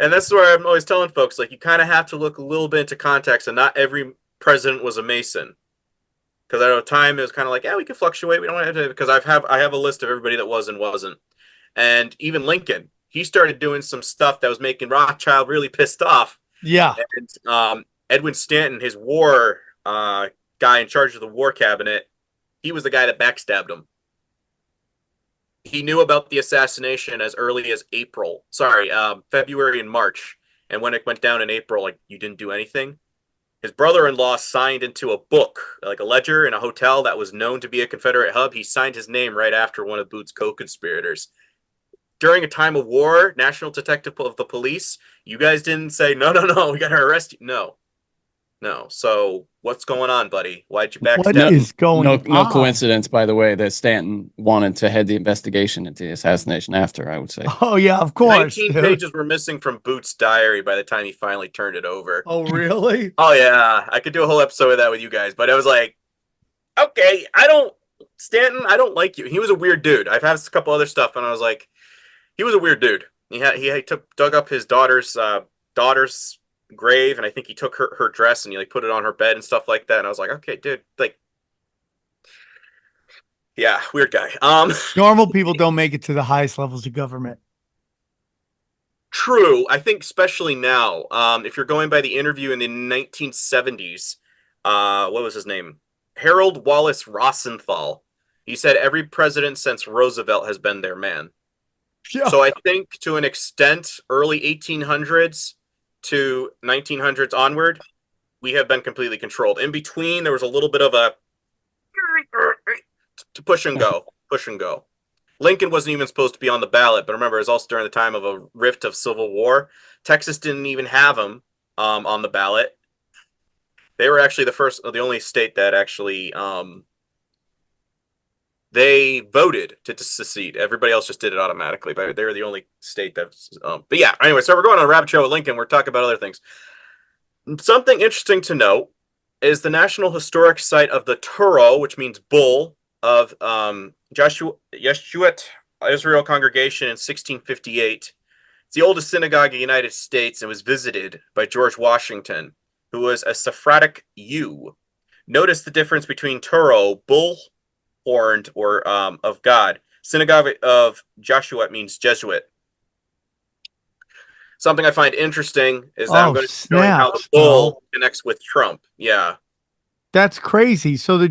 And that's where I'm always telling folks, like, you kind of have to look a little bit into context, and not every president was a Mason. Because at a time it was kind of like, yeah, we can fluctuate. We don't have to, because I have a list of everybody that was and wasn't. And even Lincoln, he started doing some stuff that was making Rothschild really pissed off. Yeah. And Edwin Stanton, his war guy in charge of the war cabinet, he was the guy that backstabbed him. he knew about the assassination as early as February and March. And when it went down in April, like, you didn't do anything. His brother-in-law signed into a book, like a ledger in a hotel that was known to be a Confederate hub. He signed his name right after one of Booth's co-conspirators. During a time of war, National Detective of the Police, you guys didn't say, no, we got to arrest you. No. So what's going on, buddy? Why'd you backstab? What is going on? No coincidence, by the way, that Stanton wanted to head the investigation into the assassination after, I would say. Oh, yeah, of course. 19 pages were missing from Booth's diary by the time he finally turned it over. Oh, really? Oh, yeah. I could do a whole episode of that with you guys, but I was like, okay, Stanton, I don't like you. He was a weird dude. I've had a couple other stuff, and I was like, he was a weird dude. He dug up his daughter's grave, and I think he took her dress and he like put it on her bed and stuff like that. And I was like, okay, dude, like, yeah, weird guy. Normal people don't make it to the highest levels of government. True. I think especially now, if you're going by the interview in the 1970s, what was his name? Harold Wallace Rosenthal. He said every president since Roosevelt has been their man. Yeah. So I think to an extent, early 1800s to 1900s onward, we have been completely controlled. In between, there was a little bit of a to push and go. Lincoln wasn't even supposed to be on the ballot, but remember, it was also during the time of a rift of civil war. Texas didn't even have him on the ballot. They were actually the only state that actually they voted to secede. Everybody else just did it automatically, but they were the only state that's. But yeah, anyway, so we're going on a rabbit trail with Lincoln. We're talking about other things. Something interesting to note is the National Historic Site of the Turo, which means bull, of Yeshuat Israel congregation in 1658. It's the oldest synagogue in the United States and was visited by George Washington, who was a Sephardic Jew. Notice the difference between Turo, bull horned or of God. Synagogue of Joshua means Jesuit. Something I find interesting is that I'm going to show you how the bull connects with Trump. Yeah, that's crazy. So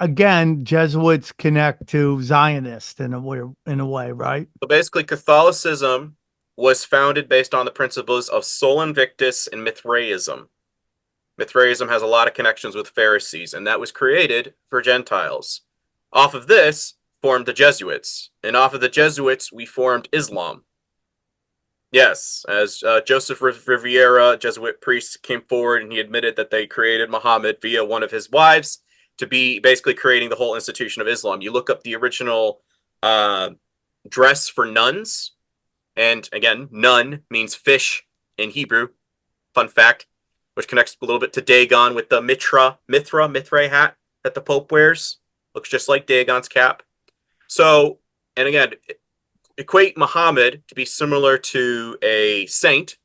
again, Jesuits connect to Zionists in a way, right? So basically, Catholicism was founded based on the principles of Sol Invictus and Mithraism. Mithraism has a lot of connections with Pharisees, and that was created for Gentiles. Off of this formed the Jesuits, and off of the Jesuits we formed Islam. Yes, as Joseph Riviera, Jesuit priest, came forward and he admitted that they created Muhammad via one of his wives to be basically creating the whole institution of Islam. You look up the original dress for nuns, and again, nun means fish in Hebrew. Fun fact, which connects a little bit to Dagon with the Mithra hat that the Pope wears. Looks just like Dagon's cap. So, and again, equate Muhammad to be similar to a saint.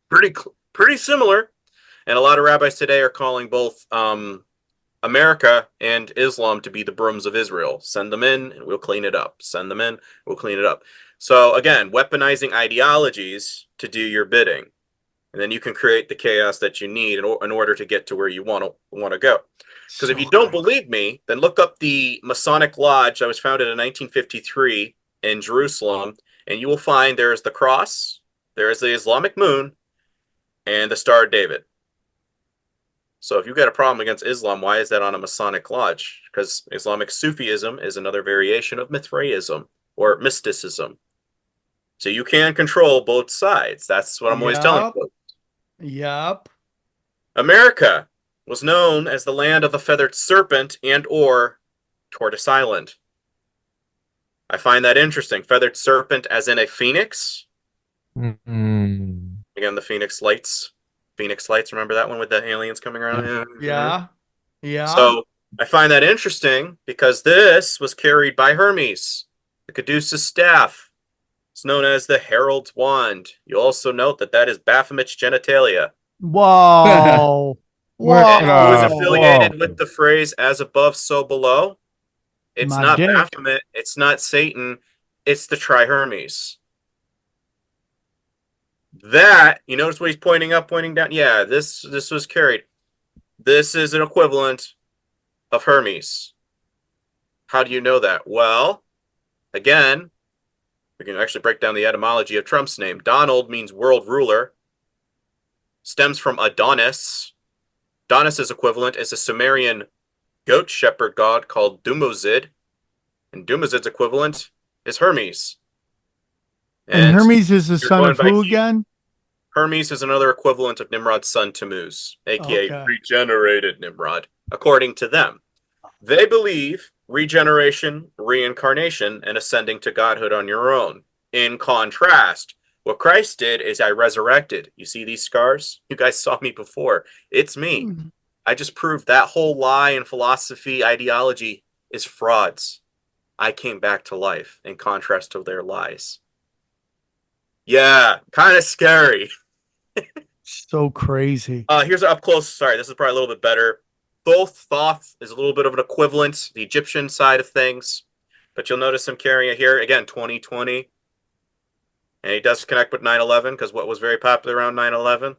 Pretty similar. And a lot of rabbis today are calling both America and Islam to be the brooms of Israel. Send them in and we'll clean it up. Send them in, we'll clean it up. So again, weaponizing ideologies to do your bidding. And then you can create the chaos that you need in order to get to where you want to go. Because if you don't believe me, then look up the Masonic Lodge that was founded in 1953 in Jerusalem, and you will find there is the cross, there is the Islamic moon, and the Star of David. So if you've got a problem against Islam, why is that on a Masonic Lodge? Because Islamic Sufism is another variation of Mithraism or mysticism. So you can control both sides. That's what I'm always telling folks. Yep. America was known as the land of the feathered serpent and or Tortoise Island. I find that interesting. Feathered serpent as in a phoenix. Mm-hmm. Again, the Phoenix Lights. Phoenix Lights, remember that one with the aliens coming around? Yeah. So I find that interesting because this was carried by Hermes, the Caduceus staff. It's known as the Herald's Wand. You also note that is Baphomet's genitalia. Whoa. Who is affiliated with the phrase "as above, so below"? It's not Baphomet. It's not Satan. It's the Tri-Hermes. That, you notice what he's pointing up, pointing down? Yeah, this was carried. This is an equivalent of Hermes. How do you know that? Well, Again, we can actually break down the etymology of Trump's name. Donald means world ruler, stems from Adonis. Adonis's equivalent is a Sumerian goat shepherd god called Dumuzid, and Dumuzid's equivalent is Hermes. And Hermes is the son of who again? Hermes is another equivalent of Nimrod's son Tammuz, aka Okay. regenerated Nimrod, according to them. They believe regeneration, reincarnation, and ascending to godhood on your own. In contrast, what Christ did is I resurrected. You see these scars? You guys saw me before. It's me. I just proved that whole lie and philosophy, ideology is frauds. I came back to life in contrast to their lies. Yeah, kind of scary. So crazy. Here's an up close. Sorry, this is probably a little bit better. Thoth is a little bit of an equivalent, the Egyptian side of things. But you'll notice him carrying it here. Again, 2020. And he does connect with 9/11, because what was very popular around 9/11?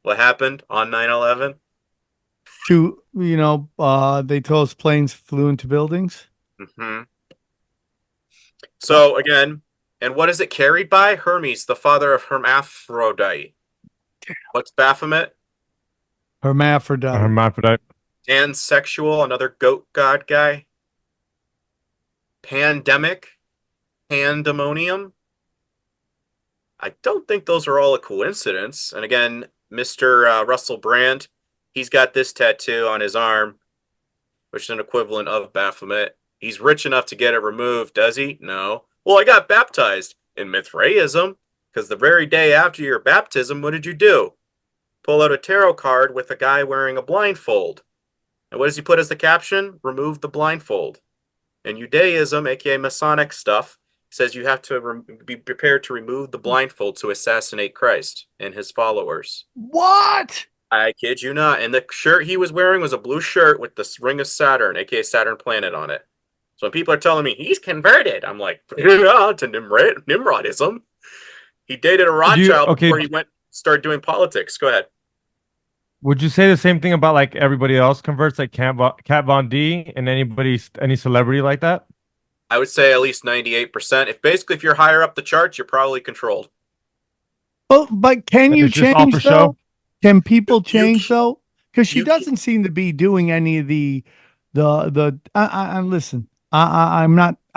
What happened on 9/11? They told us planes flew into buildings. Mm-hmm. So, again, and what is it carried by? Hermes, the father of Hermaphrodite. What's Baphomet? Hermaphrodite. Hermaphrodite. Pansexual, another goat god guy. Pandemic, pandemonium. I don't think those are all a coincidence. And again, Mr. Russell Brand, he's got this tattoo on his arm, which is an equivalent of Baphomet. He's rich enough to get it removed, does he? No. Well, I got baptized in Mithraism, because the very day after your baptism, what did you do? Pull out a tarot card with a guy wearing a blindfold. And what does he put as the caption? Remove the blindfold. In Judaism, aka Masonic stuff, says you have to be prepared to remove the blindfold to assassinate Christ and his followers. What? I kid you not. And the shirt he was wearing was a blue shirt with the ring of Saturn, aka Saturn planet on it. So when people are telling me he's converted, I'm like, yeah, to Nimrodism. He dated a Rothschild before he started doing politics. Go ahead. Would you say the same thing about like everybody else converts, like Kat Von D and any celebrity like that? I would say at least 98%. If you're higher up the charts, you're probably controlled. But can you change though? Show? Can people change though? Because she doesn't seem to be doing any of the. Listen, I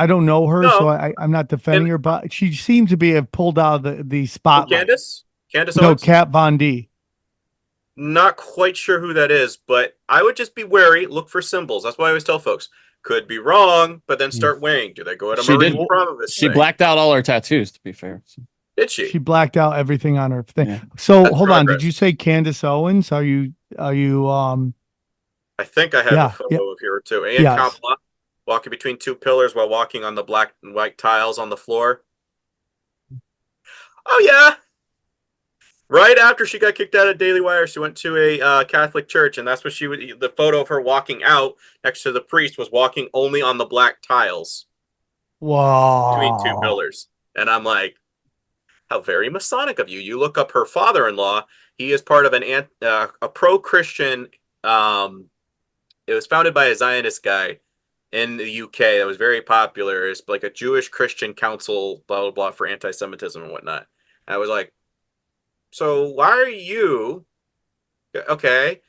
don't know her, so I'm not defending her, but she seems to have pulled out of the spotlight. Candace No, Owens? Kat Von D. Not quite sure who that is, but I would just be wary. Look for symbols. That's why I always tell folks. Could be wrong, but then start weighing. Do they go at a Marine Promise She thing? blacked out all her tattoos, to be fair. Did she? She blacked out everything on her thing. Yeah. So That's hold on. progress. Did you say Candace Owens? Are you I think I have a photo of her too. And Kamala walking between two pillars while walking on the black and white tiles on the floor. Oh yeah. Right after she got kicked out of Daily Wire, she went to a Catholic church, and that's what the photo of her walking out next to the priest was walking only on the black tiles. Wow. Between two pillars. And I'm like, how very Masonic of you. You look up her father-in-law. He is part of a pro-Christian, it was founded by a Zionist guy in the UK that was very popular. It's like a Jewish Christian council, blah, blah, blah, for anti-Semitism and whatnot. And I was like, so why are you okay?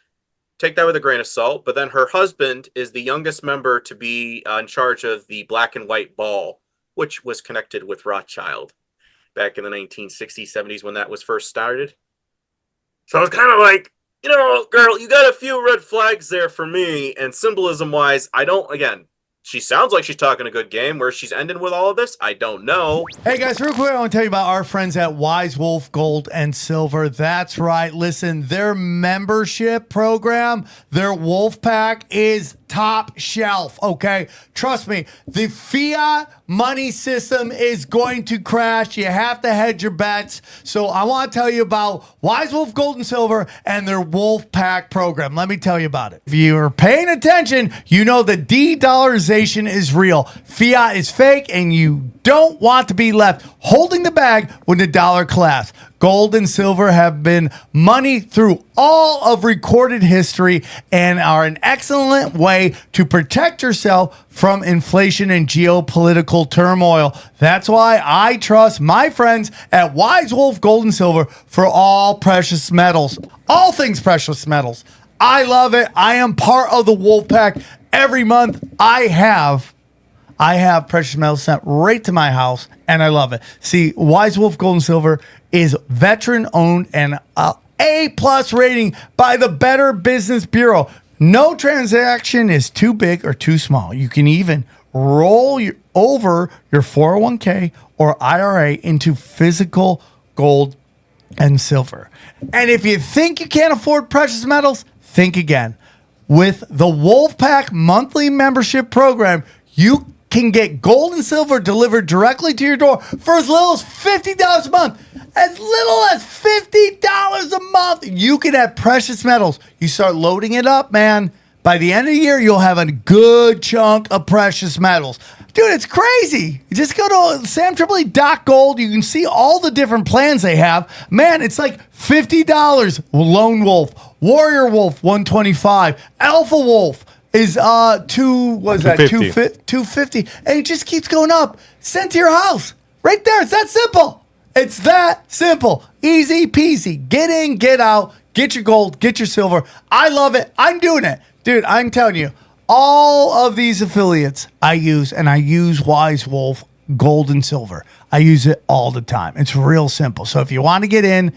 Take that with a grain of salt. But then her husband is the youngest member to be in charge of the black and white ball, which was connected with Rothschild back in the 1960s, 70s when that was first started. So I was kind of like, girl, you got a few red flags there for me. And symbolism wise, she sounds like she's talking a good game. Where she's ending with all of this, I don't know. Hey guys, real quick, I want to tell you about our friends at Wise Wolf Gold and Silver. That's right. Listen, their membership program, their Wolf Pack is top shelf. Okay, trust me, the fiat money system is going to crash. You have to hedge your bets. So I want to tell you about Wise Wolf Gold and Silver and their Wolf Pack program. Let me tell you about it. If you're paying attention, you know the de-dollarization is real. Fiat is fake, and you don't want to be left holding the bag when the dollar collapses. gold and silver have been money through all of recorded history and are an excellent way to protect yourself from inflation and geopolitical turmoil. That's why I trust my friends at Wise Wolf Gold and Silver for all precious metals, all things precious metals. I love it. I am part of the Wolf Pack. Every month I have precious metals sent right to my house, and I love it. See, Wise Wolf Gold and Silver is veteran owned and A+ rating by the Better Business Bureau. No transaction is too big or too small. You can even roll over your 401k or IRA into physical gold and silver. And if you think you can't afford precious metals, think again. With the Wolfpack monthly membership program, you can get gold and silver delivered directly to your door for as little as $50 a month. As little as $50 a month. You can have precious metals. You start loading it up, man. By the end of the year, you'll have a good chunk of precious metals. Dude, it's crazy. You just go to SamTripoli.gold. You can see all the different plans they have. Man, it's like $50. Lone Wolf, Warrior Wolf, $125. Alpha Wolf is $250. And it just keeps going up. Sent to your house. Right there. It's that simple. It's that simple. Easy peasy. Get in, get out, get your gold, get your silver. I love it. I'm doing it. Dude, I'm telling you, all of these affiliates I use, and I use Wise Wolf Gold and Silver. I use it all the time. It's real simple. So if you want to get in,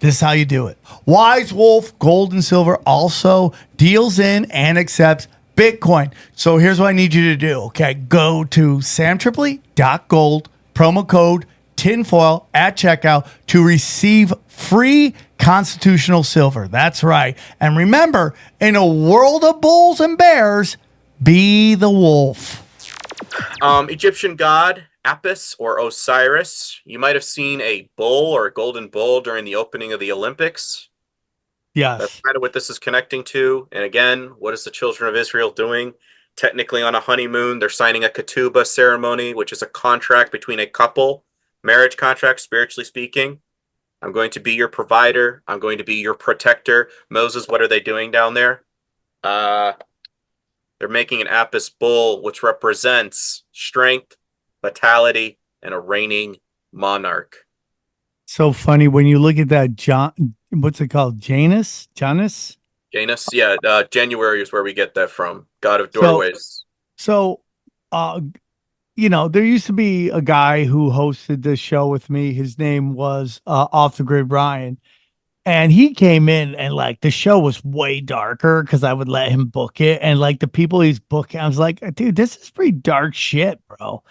this is how you do it. Wise Wolf Gold and Silver also deals in and accepts Bitcoin. So here's what I need you to do. Okay, go to SamTripoli.gold, promo code tinfoil at checkout to receive free constitutional silver. That's right. And remember, in a world of bulls and bears, be the wolf. Egyptian god Apis or Osiris. You might have seen a bull or a golden bull during the opening of the Olympics. Yes. That's kind of what this is connecting to. And again, what is the children of Israel doing? Technically on a honeymoon, they're signing a ketubah ceremony, which is a contract between a couple, marriage contract, spiritually speaking. I'm going to be your provider. I'm going to be your protector. Moses, what are they doing down there? They're making an Apis bull, which represents strength, vitality, and a reigning monarch. So funny when you look at that what's it called? Janus? Janus? Yeah, January is where we get that from. God of doorways. So there used to be a guy who hosted this show with me. His name was Off the Grid Ryan. And he came in and like the show was way darker because I would let him book it. And like the people he's booking, I was like, dude, this is pretty dark shit, bro.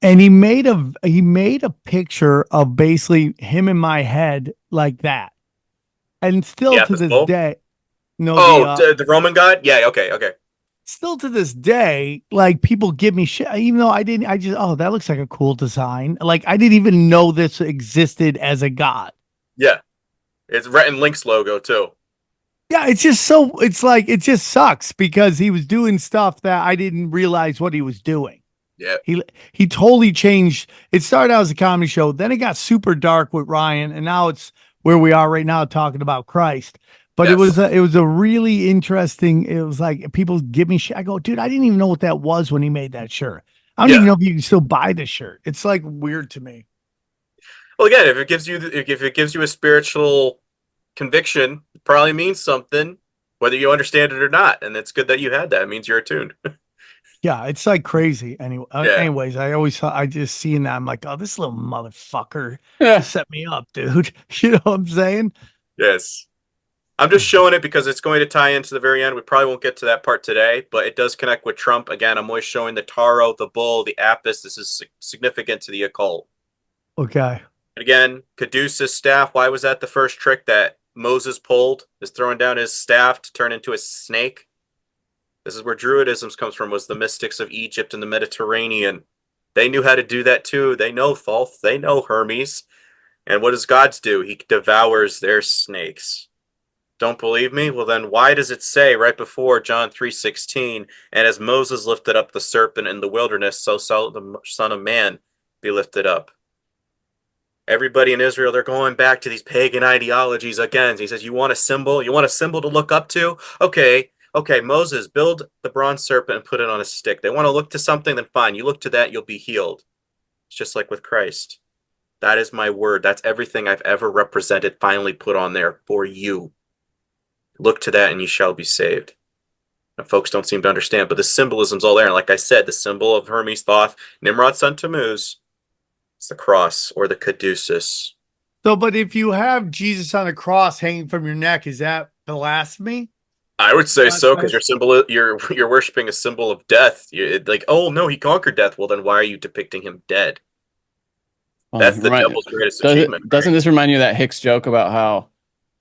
And he made a picture of basically him in my head like that. And still to this day. The Roman god? Yeah, okay. Still to this day, like people give me shit, even though that looks like a cool design. Like I didn't even know this existed as a god. Yeah. It's Rhett and Link's logo too. Yeah, it just sucks because he was doing stuff that I didn't realize what he was doing. Yeah. He totally changed. It started out as a comedy show, then it got super dark with Ryan, and now it's where we are right now talking about Christ. But yes. It was a really interesting. It was like people give me shit. I go, dude, I didn't even know what that was when he made that shirt. I don't even know if you can still buy the shirt. It's like weird to me. Well, again, if it gives you a spiritual conviction, it probably means something, whether you understand it or not. And it's good that you had that. It means you're attuned. Yeah, it's like crazy. Anyways, I just seeing that. I'm like, oh, this little motherfucker set me up, dude. You know what I'm saying? Yes. I'm just showing it because it's going to tie into the very end. We probably won't get to that part today, but it does connect with Trump. Again, I'm always showing the taro, the bull, the apis. This is significant to the occult. Okay. Again, Caduceus staff. Why was that the first trick that Moses pulled? Is throwing down his staff to turn into a snake. This is where Druidism comes from, was the mystics of Egypt and the Mediterranean. They knew how to do that too. They know Thoth. They know Hermes. And what does God do? He devours their snakes. Don't believe me? Well, then why does it say right before John 3:16, and as Moses lifted up the serpent in the wilderness, so shall the Son of Man be lifted up? everybody in Israel, they're going back to these pagan ideologies again. He says, you want a symbol? You want a symbol to look up to? Okay, Moses, build the bronze serpent and put it on a stick. They want to look to something, then fine. You look to that, you'll be healed. It's just like with Christ. That is my word. That's everything I've ever represented finally put on there for you. Look to that and you shall be saved. Now, folks don't seem to understand, but the symbolism's all there. And like I said, the symbol of Hermes, Thoth, Nimrod's son Tammuz, it's the cross or the caduceus. So, but if you have Jesus on a cross hanging from your neck, is that blasphemy? I would say so, because you're worshiping a symbol of death. Like, oh no, he conquered death. Well, then why are you depicting him dead? That's the devil's greatest achievement. Doesn't this remind you of that Hicks joke about how,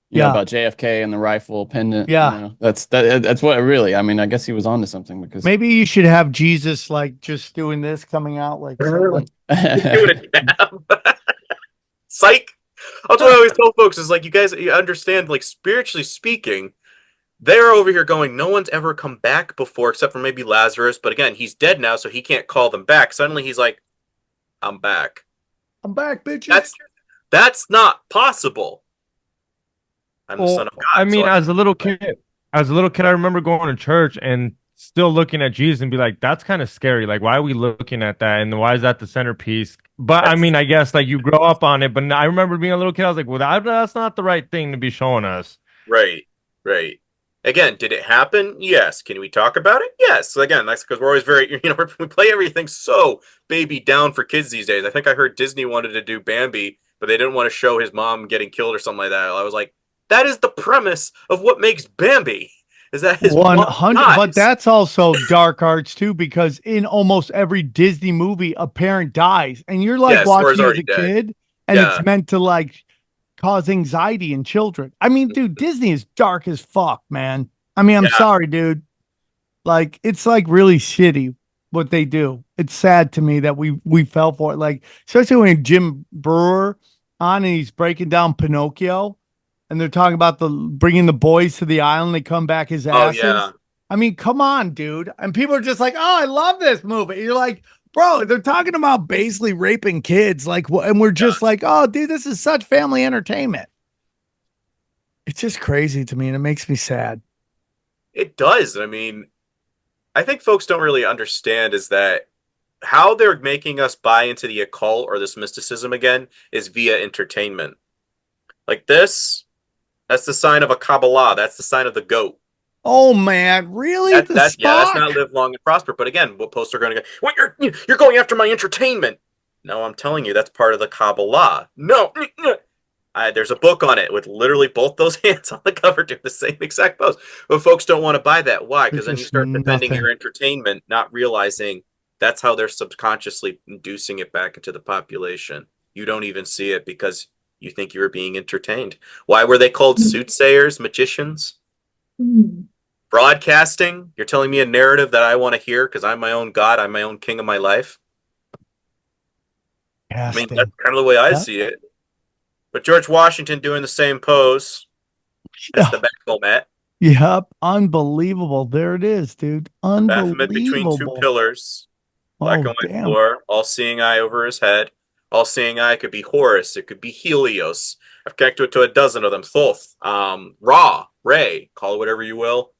you know, about JFK and the rifle pendant? Yeah, you know, that's what really. I mean, I guess he was onto something, because maybe you should have Jesus like just doing this, coming out like doing a dab. Psych. That's what I always tell folks is like, you understand, like spiritually speaking, they're over here going, no one's ever come back before except for maybe Lazarus. But again, he's dead now, so he can't call them back. Suddenly he's like, I'm back. I'm back, bitches. That's not possible. I'm the son of God. I mean, as a little kid, I remember going to church and still looking at Jesus and be like, that's kind of scary. Like, why are we looking at that? And why is that the centerpiece? But I mean, I guess like you grow up on it. But I remember being a little kid, I was like, well, that's not the right thing to be showing us. Right. Again, did it happen? Yes. Can we talk about it? Yes. Again, that's because we're always very, we play everything so baby down for kids these days. I think I heard Disney wanted to do Bambi, but they didn't want to show his mom getting killed or something like that. I was like, that is the premise of what makes Bambi. Is that his 100? But that's also dark arts too, because in almost every Disney movie, a parent dies, and you're like watching as a kid, and it's meant to like cause anxiety in children. I mean, dude, Disney is dark as fuck, man. I mean, I'm sorry, dude. Like, it's like really shitty what they do. It's sad to me that we fell for it. Like, especially when Jim Brewer on and he's breaking down Pinocchio, and they're talking about bringing the boys to the island. They come back his asses. Oh, yeah. I mean, come on, dude. And people are just like, oh, I love this movie. You're like, bro, they're talking about basically raping kids. Like, and we're just like, oh, dude, this is such family entertainment. It's just crazy to me, and it makes me sad. It does. I mean, I think folks don't really understand is that how they're making us buy into the occult or this mysticism again is via entertainment. Like this. That's the sign of a Kabbalah. That's the sign of the goat. Oh man, really? That's not live long and prosper. But again, what posts are going to go? Well, you're going after my entertainment. No, I'm telling you, that's part of the Kabbalah. No, there's a book on it with literally both those hands on the cover doing the same exact pose. But folks don't want to buy that. Why? Because then you start defending your entertainment, not realizing that's how they're subconsciously inducing it back into the population. You don't even see it because you think you were being entertained. Why were they called soothsayers, magicians? Broadcasting? You're telling me a narrative that I want to hear because I'm my own God. I'm my own king of my life. I mean, that's kind of the way I see it. But George Washington doing the same pose as the Bethel mat. Yep. Unbelievable. There it is, dude. Unbelievable. Baphomet between two pillars. Black and white floor. All-seeing eye over his head. All-seeing eye could be Horus. It could be Helios. I've connected it to a dozen of them. Thoth, Ra, Ray, call it whatever you will.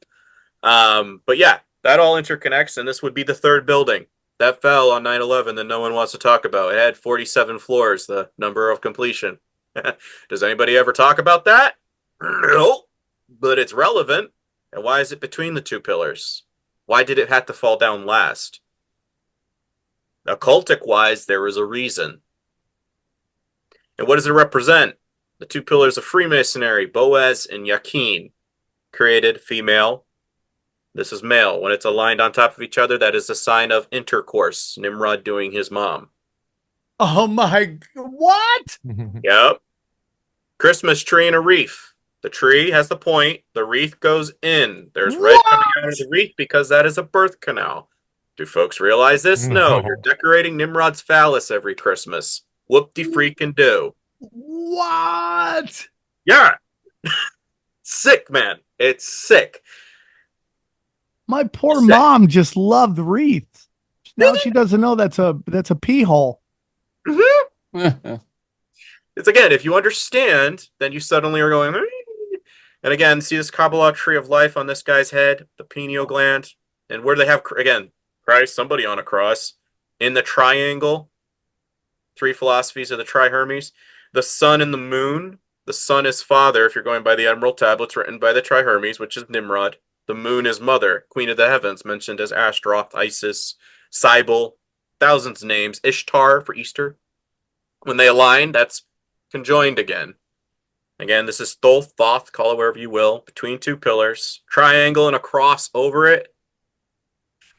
But yeah, that all interconnects, and this would be the third building that fell on 9/11 that no one wants to talk about. It had 47 floors, the number of completion. Does anybody ever talk about that? No, but it's relevant. And why is it between the two pillars? Why did it have to fall down last? Occultic-wise, there is a reason. And what does it represent? The two pillars of Freemasonry, Boaz and Yakin. Created, female. This is male. When it's aligned on top of each other, that is a sign of intercourse. Nimrod doing his mom. Oh my, what? Yep. Christmas tree and a wreath. The tree has the point. The wreath goes in. There's red coming out of the wreath because that is a birth canal. Do folks realize this? No. You're decorating Nimrod's phallus every Christmas. Whoop-de-freaking do. What? Yeah. Sick, man. It's sick. My poor mom just loved wreaths. Now she doesn't know that's a pee hole. Mm-hmm. It's again, if you understand, then you suddenly are going. And again, see this Kabbalah tree of life on this guy's head, the pineal gland, and where do they have again Christ, somebody on a cross, in the triangle. Three philosophies of the Trihermes: the sun and the moon. The sun is father, if you're going by the Emerald Tablets written by the Trihermes, which is Nimrod. The moon is mother, queen of the heavens, mentioned as Ashtaroth, Isis, Cybele, thousands of names. Ishtar for Easter. When they align, that's conjoined again. Again, this is Thoth, Thoth, call it wherever you will, between two pillars, triangle and a cross over it.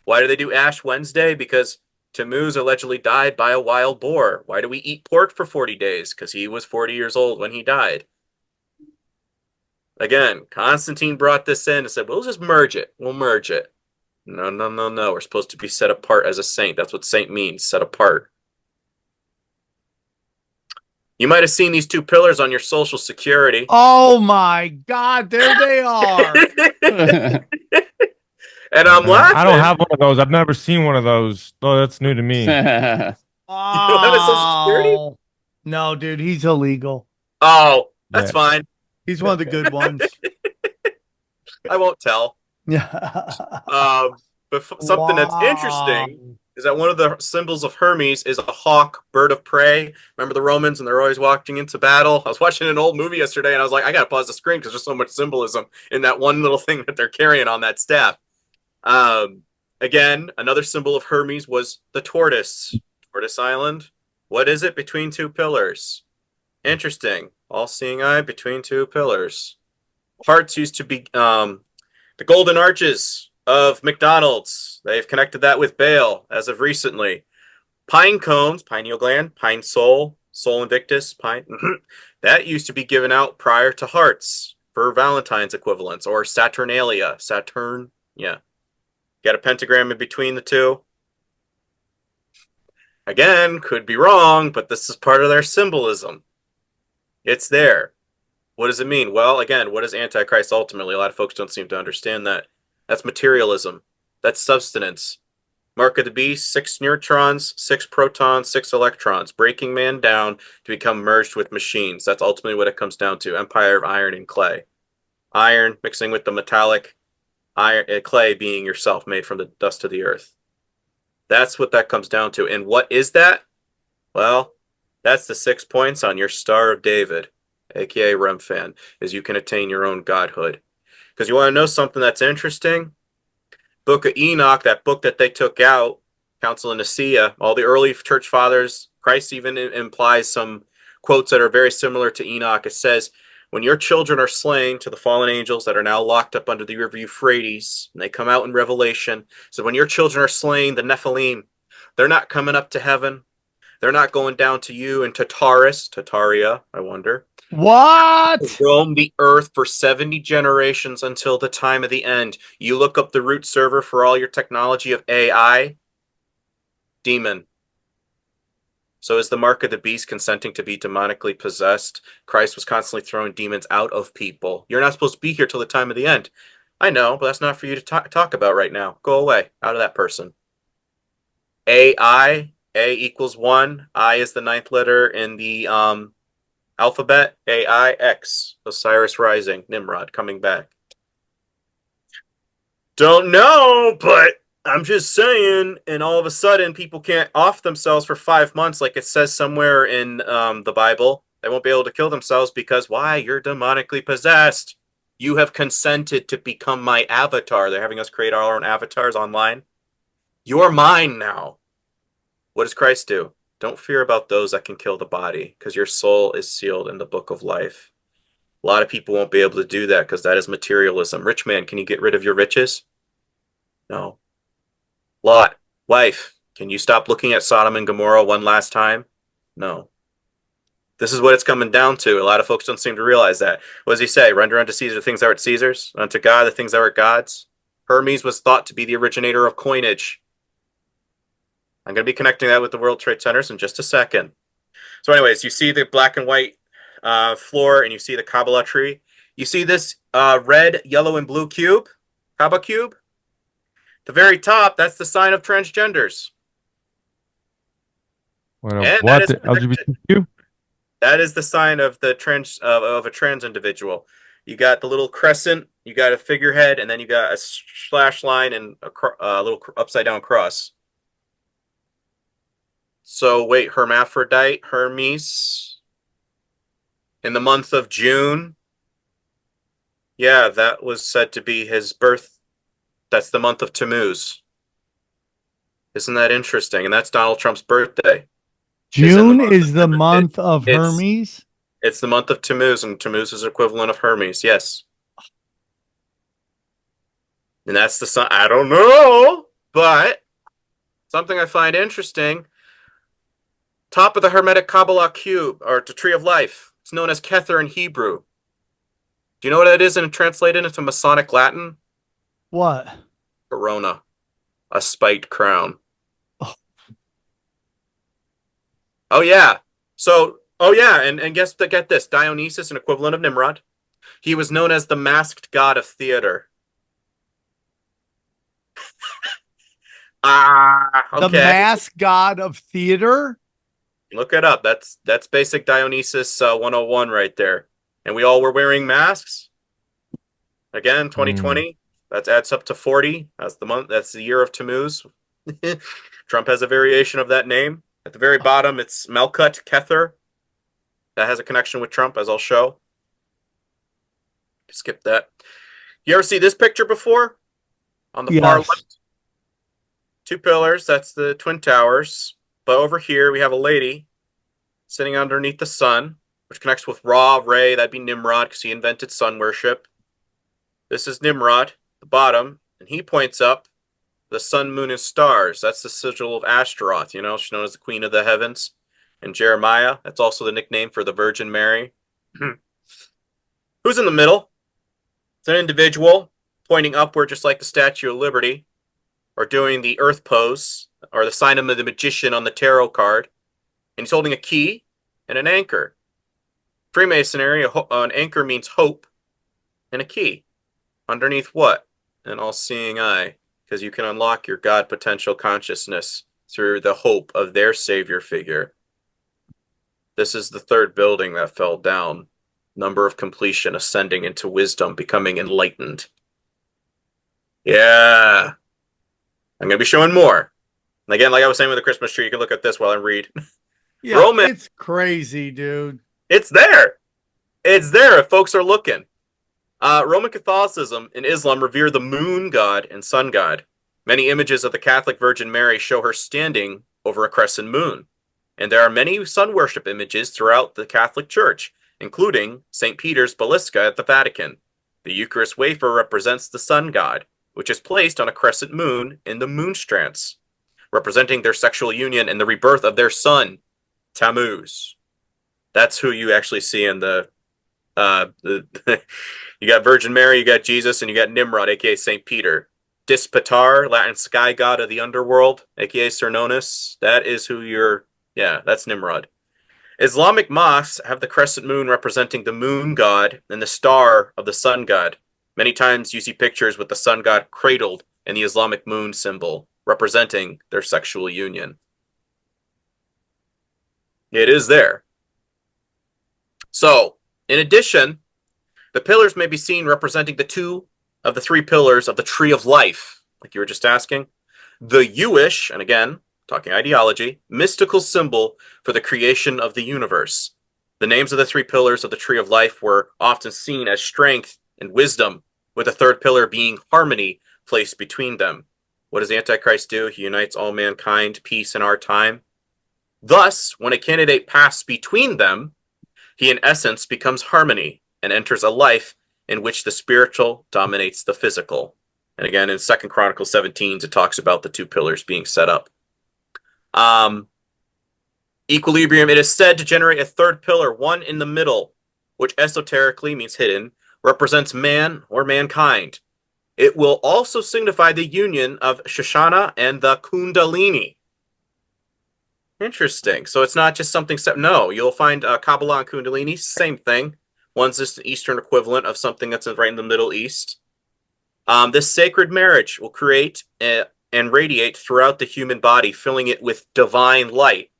Why do they do Ash Wednesday? Because Tammuz allegedly died by a wild boar. Why do we eat pork for 40 days? Because he was 40 years old when he died. Again, Constantine brought this in and said, we'll just merge it. We'll merge it. No. We're supposed to be set apart as a saint. That's what saint means, set apart. You might have seen these two pillars on your Social Security. Oh my God, there they are. And I'm laughing. I don't have one of those. I've never seen one of those. Oh, that's new to me. You don't have a Social Security? No, dude, he's illegal. Oh, that's fine. He's one of the good ones. I won't tell. Yeah. But something that's interesting is that one of the symbols of Hermes is a hawk, bird of prey. Remember the Romans, and they're always walking into battle? I was watching an old movie yesterday, and I was like, I gotta pause the screen because there's so much symbolism in that one little thing that they're carrying on that staff. Again, another symbol of Hermes was the tortoise. Tortoise Island. What is it between two pillars? Interesting. All-seeing eye between two pillars. Hearts used to be the golden arches of McDonald's. They've connected that with Baal as of recently. Pine cones, pineal gland, pine soul, soul invictus, pine. That used to be given out prior to hearts for Valentine's equivalents, or Saturnalia. Saturn, yeah. Got a pentagram in between the two. Again, could be wrong, but this is part of their symbolism. It's there. What does it mean? Well, again, what is Antichrist ultimately? A lot of folks don't seem to understand that. That's materialism. That's substance. Mark of the beast, 6 neutrons, 6 protons, 6 electrons, breaking man down to become merged with machines. That's ultimately what it comes down to. Empire of iron and clay. Iron mixing with the metallic, iron, clay being yourself, made from the dust of the earth. That's what that comes down to. And what is that? Well, that's the 6 points on your Star of David, aka Remphan, is you can attain your own godhood. Because you want to know something that's interesting? Book of Enoch, that book that they took out, Council of Nicaea, all the early church fathers, Christ even implies some quotes that are very similar to Enoch. It says, when your children are slain to the fallen angels that are now locked up under the river Euphrates, and they come out in Revelation, so when your children are slain, the Nephilim, they're not coming up to heaven. They're not going down to you and Tartaria, I wonder. What? Roam the earth for 70 generations until the time of the end. You look up the root server for all your technology of AI. Demon. So is the mark of the beast consenting to be demonically possessed? Christ was constantly throwing demons out of people. You're not supposed to be here till the time of the end. I know, but that's not for you to talk about right now. Go away. Out of that person. AI. A equals 1. I is the 9th letter in the alphabet. AIX. Osiris rising. Nimrod coming back. Don't know, but I'm just saying. And all of a sudden, people can't off themselves for 5 months, like it says somewhere in the Bible. They won't be able to kill themselves because why? You're demonically possessed. You have consented to become my avatar. They're having us create our own avatars online. You're mine now. What does Christ do? Don't fear about those that can kill the body, because your soul is sealed in the book of life. A lot of people won't be able to do that because that is materialism. Rich man, can you get rid of your riches? No. Lot, wife, can you stop looking at Sodom and Gomorrah one last time? No. This is what it's coming down to. A lot of folks don't seem to realize that. What does he say? Render unto Caesar the things that are at Caesar's, unto God the things that are at God's. Hermes was thought to be the originator of coinage. I'm going to be connecting that with the World Trade Centers in just a second. So anyways, you see the black and white floor, and you see the Kabbalah tree. You see this red, yellow, and blue cube, Kaaba cube? The very top, that's the sign of transgenders. What? The LGBTQ? That is the sign of the of a trans individual. You got the little crescent, you got a figurehead, and then you got a slash line and a little upside down cross. So wait, hermaphrodite, Hermes, in the month of June. Yeah, that was said to be his birth. That's the month of Tammuz. Isn't that interesting? And that's Donald Trump's birthday. June is the month of it's Hermes. It's the month of Tammuz, and Tammuz is equivalent of Hermes. Yes. And that's the sun. I don't know, but something I find interesting. Top of the Hermetic Kabbalah cube, or the Tree of Life. It's known as Kether in Hebrew. Do you know what that is and translated into Masonic Latin? What? Corona, a spiked crown. Oh yeah. So, oh yeah, and get this. Dionysus, an equivalent of Nimrod. He was known as the masked god of theater. Okay. The masked god of theater? Look it up. That's basic Dionysus 101 right there. And we all were wearing masks. Again, 2020. That adds up to 40. That's the month. That's the year of Tammuz. Trump has a variation of that name. At the very bottom, it's Melkut Kether. That has a connection with Trump, as I'll show. Skip that. You ever see this picture before? On the far left. Two pillars. That's the Twin Towers. But over here, we have a lady sitting underneath the sun, which connects with Ra, Re. That'd be Nimrod, because he invented sun worship. This is Nimrod, the bottom, and he points up the sun, moon, and stars. That's the sigil of Ashtaroth. You know, she's known as the Queen of the Heavens. And Jeremiah, that's also the nickname for the Virgin Mary. Who's in the middle? It's an individual pointing upward, just like the Statue of Liberty, or doing the Earth pose, or the sign of the magician on the tarot card. And he's holding a key and an anchor. Freemasonry, an anchor means hope, and a key. Underneath what? An all-seeing eye, because you can unlock your God potential consciousness through the hope of their savior figure. This is the third building that fell down. Number of completion, ascending into wisdom, becoming enlightened. Yeah. I'm going to be showing more. And again, like I was saying with the Christmas tree, you can look at this while I read. Yeah, it's crazy, dude. It's there. It's there if folks are looking. Roman Catholicism and Islam revere the moon god and sun god. Many images of the Catholic Virgin Mary show her standing over a crescent moon. And there are many sun worship images throughout the Catholic Church, including St. Peter's Basilica at the Vatican. The Eucharist wafer represents the sun god, which is placed on a crescent moon in the moonstrance, representing their sexual union and the rebirth of their son, Tammuz. That's who you actually see in the you got Virgin Mary, you got Jesus, and you got Nimrod, aka St. Peter. Dispatar, Latin sky god of the underworld, aka Cernunnos. That is who you're... Yeah, that's Nimrod. Islamic mosques have the crescent moon representing the moon god and the star of the sun god. Many times you see pictures with the sun god cradled and the Islamic moon symbol, representing their sexual union. It is there. So, in addition, the pillars may be seen representing the two of the three pillars of the Tree of Life, like you were just asking. The Jewish, and again, talking ideology, mystical symbol for the creation of the universe. The names of the three pillars of the Tree of Life were often seen as strength and wisdom, with the third pillar being harmony placed between them. What does the Antichrist do? He unites all mankind, peace in our time. Thus, when a candidate passes between them, he in essence becomes harmony and enters a life in which the spiritual dominates the physical. And again, in 2 Chronicles 17, it talks about the two pillars being set up. Equilibrium, it is said to generate a third pillar, one in the middle, which esoterically means hidden, represents man or mankind. It will also signify the union of Shoshana and the Kundalini. Interesting. So it's not just something... No, you'll find Kabbalah and Kundalini, same thing. One's just an Eastern equivalent of something that's right in the Middle East. This sacred marriage will create and radiate throughout the human body, filling it with divine light.